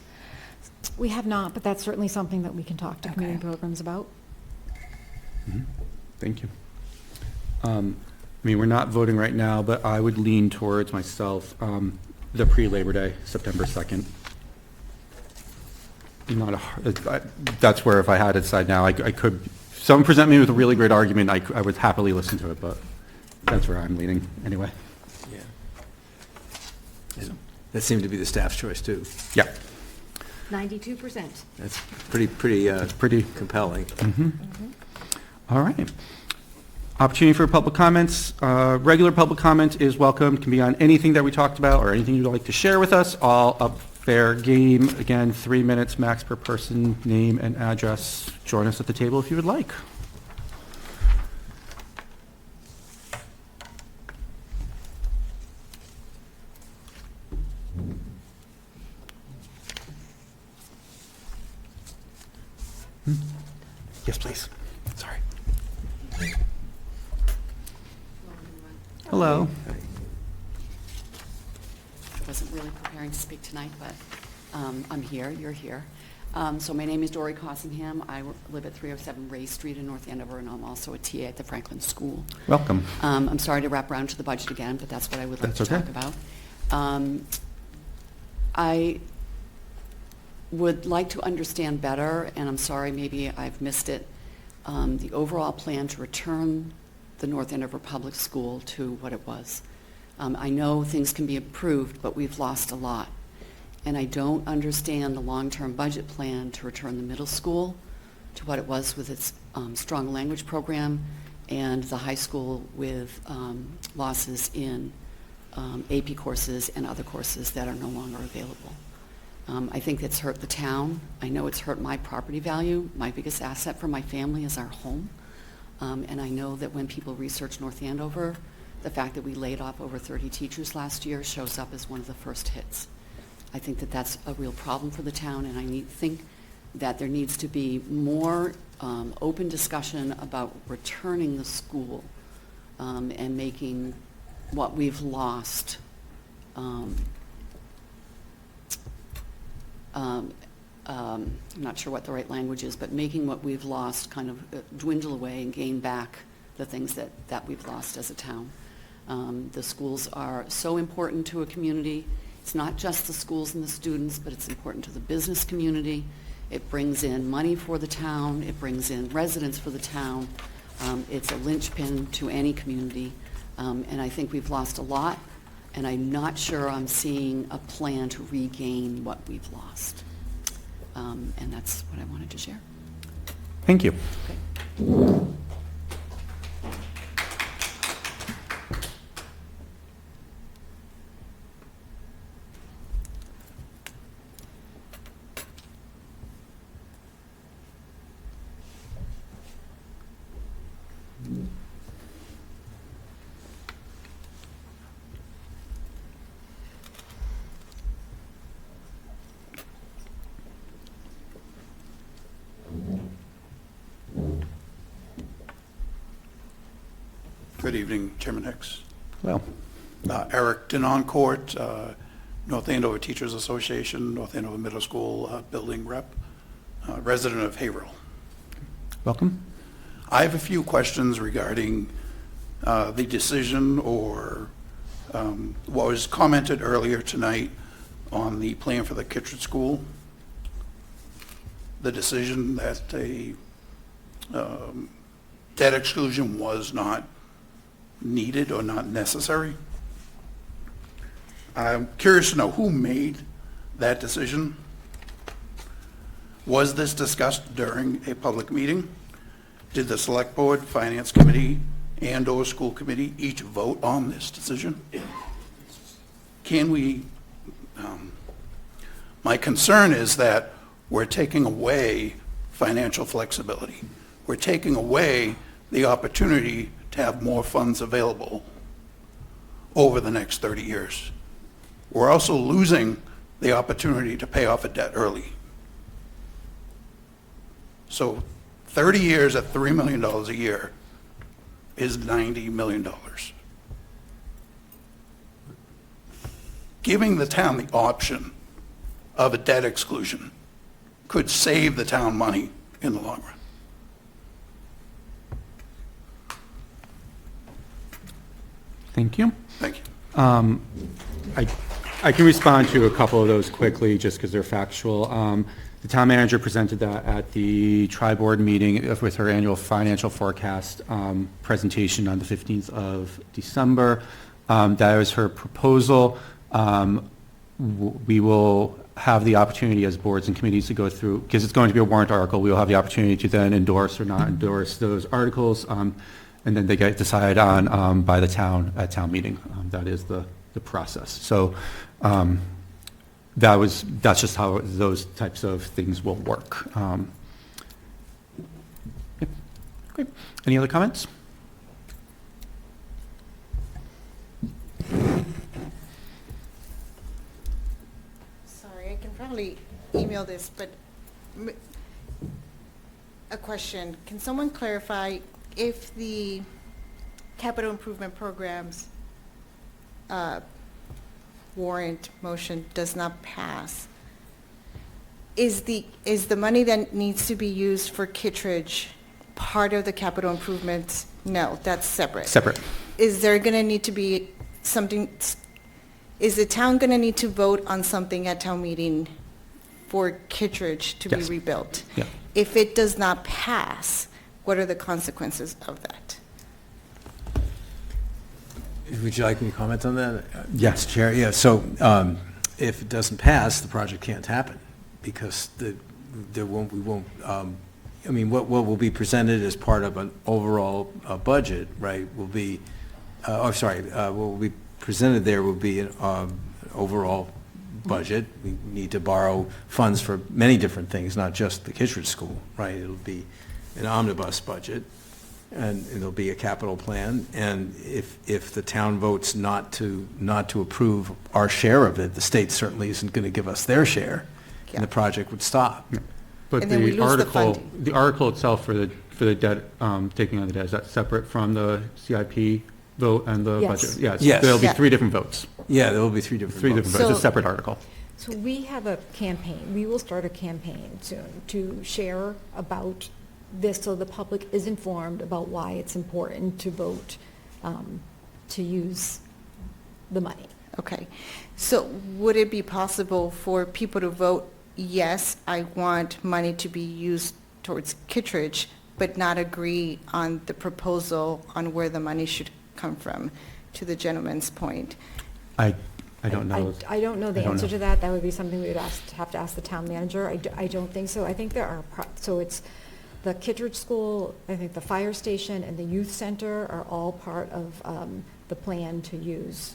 We have not, but that's certainly something that we can talk to Okay. community programs about. Mm-hmm. Thank you. I mean, we're not voting right now, but I would lean towards myself, the pre-Labor Day, September 2nd. Not a, that's where if I had to decide now, I could, if someone present me with a really great argument, I would happily listen to it, but that's where I'm leaning anyway. Yeah. That seemed to be the staff's choice, too. Yeah. 92%. That's pretty compelling. All right. Opportunity for public comments. Regular public comment is welcome. Can be on anything that we talked about or anything you'd like to share with us. All up fair game. Again, 3 minutes max per person, name and address. Join us at the table if you would like. Yes, please. Sorry. Hello. I wasn't really preparing to speak tonight, but I'm here, you're here. So my name is Dory Cossingham. I live at 307 Ray Street in North Andover, and I'm also a TA at the Franklin School. Welcome. I'm sorry to wrap around to the budget again, but that's what I would like to talk about. I would like to understand better, and I'm sorry, maybe I've missed it, the overall plan to return the North Andover Public School to what it was. I know things can be improved, but we've lost a lot. And I don't understand the long-term budget plan to return the middle school to what it was with its strong language program, and the high school with losses in AP courses and other courses that are no longer available. I think it's hurt the town. I know it's hurt my property value. My biggest asset for my family is our home. And I know that when people research North Andover, the fact that we laid off over 30 teachers last year shows up as one of the first hits. I think that that's a real problem for the town, and I think that there needs to be more open discussion about returning the school and making what we've lost I'm not sure what the right language is, but making what we've lost kind of dwindle away and gain back the things that we've lost as a town. The schools are so important to a community. It's not just the schools and the students, but it's important to the business community. It brings in money for the town. It brings in residents for the town. It's a linchpin to any community. And I think we've lost a lot, and I'm not sure I'm seeing a plan to regain what we've lost. And that's what I wanted to share. Thank you. Okay. Good evening, Chairman Hicks. Well, Eric Denoncourt, North Andover Teachers Association, North Andover Middle School building rep, resident of Haverhill. welcome. I have a few questions regarding the decision or what was commented earlier tonight on the plan for the Kittredge School. The decision that a debt exclusion was not needed or not necessary. I'm curious to know who made that decision. Was this discussed during a public meeting? Did the Select Board, Finance Committee, and/or School Committee each vote on this decision? Can we, my concern is that we're taking away financial flexibility. We're taking away the opportunity to have more funds available over the next 30 years. We're also losing the opportunity to pay off a debt early. So 30 years at $3 million a year is $90 million. Giving the town the option of a debt exclusion could save the town money in the long run. Thank you. Thank you. I can respond to a couple of those quickly, just because they're factual. The town manager presented that at the tri-board meeting with her annual financial forecast presentation on the 15th of December. That was her proposal. We will have the opportunity as boards and committees to go through, because it's going to be a warrant article, we will have the opportunity to then endorse or not endorse those articles, and then they get decided on by the town at town meeting. That is the process. So that's just how those types of things will work. Yeah. Great. Any other comments? Sorry, I can probably email this, but a question. Can someone clarify if the capital improvement programs warrant motion does not pass, is the money that needs to be used for Kittredge part of the capital improvements? No, that's separate. Separate. Is there going to need to be something, is the town going to need to vote on something at town meeting for Kittredge to be Yes. rebuilt? Yeah. If it does not pass, what are the consequences of that? Would you like me to comment on that? Yes. Chair, yeah, so if it doesn't pass, the project can't happen, because we won't, I mean, what will be presented as part of an overall budget, right, will be, what will be presented there will be an overall budget. We need to borrow funds for many different things, not just the Kittredge School, right? It'll be an omnibus budget, and it'll be a capital plan, and if the town votes not to approve our share of it, the state certainly isn't going to give us their share, and the project would stop. But And then we lose the funding. the article itself for the debt, taking on the debt, is that separate from the CIP vote and the Yes. budget? Yes. Yes. There'll be Yeah. 3 different votes. Yeah, there will be 3 different votes. It's a So- separate article. So we have a campaign, we will start a campaign soon to share about this so the public is informed about why it's important to vote to use the money. Okay. So would it be possible for people to vote, yes, I want money to be used towards Kittredge, but not agree on the proposal on where the money should come from, to the gentleman's point? I don't know. I don't know the I don't answer know. to that. That would be something we would have to ask the town manager. I don't think so. I think there are, so it's the Kittredge School, I think the fire station and the youth center are all part of the plan to use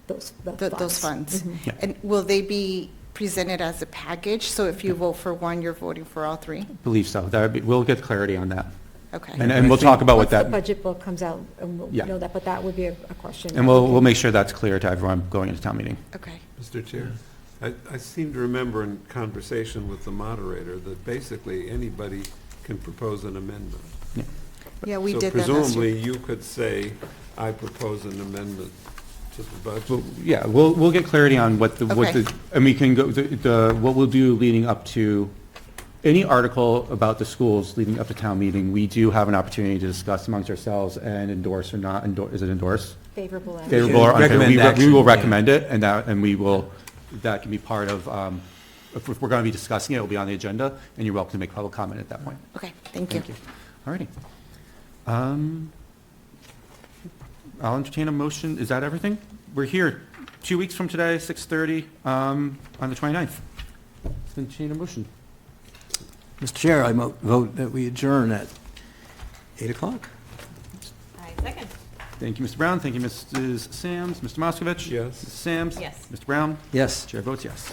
those funds. Those funds. Mhm. Yeah. And will they be presented as a package? So if you vote for one, you're voting for all 3? Believe so. We'll get clarity on that. Okay. And we'll talk about what Once the that, budget book comes out, and we'll Yeah. know that, but that would be a question. and we'll make sure that's clear to everyone going into town meeting. Okay. Mr. Chair, I seem to remember in conversation with the moderator that basically anybody can propose an amendment. Yeah, we did that last So year. presumably you could say, I propose an amendment to the budget. Well, yeah, we'll get clarity on what Okay. and we can go, what we'll do leading up to, any article about the schools leading up to town meeting, we do have an opportunity to discuss amongst ourselves and endorse or not, is it endorse? Favorable. action. Favorable or unfavorable? Recommend We action, will yeah. recommend it, and we will, that can be part of, if we're going to be discussing it, it'll be on the agenda, and you're welcome to make public comment at that point. Okay, thank you. All righty. I'll entertain a motion. Is that everything? We're here 2 weeks from today, 6:30, on the 29th. Entertain a motion. Mr. Chair, I vote that we adjourn at 8 o'clock. I second. Thank you, Mr. Brown. Thank you, Mrs. Sams. Mr. Moskovich? Yes. Mrs. Sams? Yes. Mr. Brown? Yes. Chair votes yes.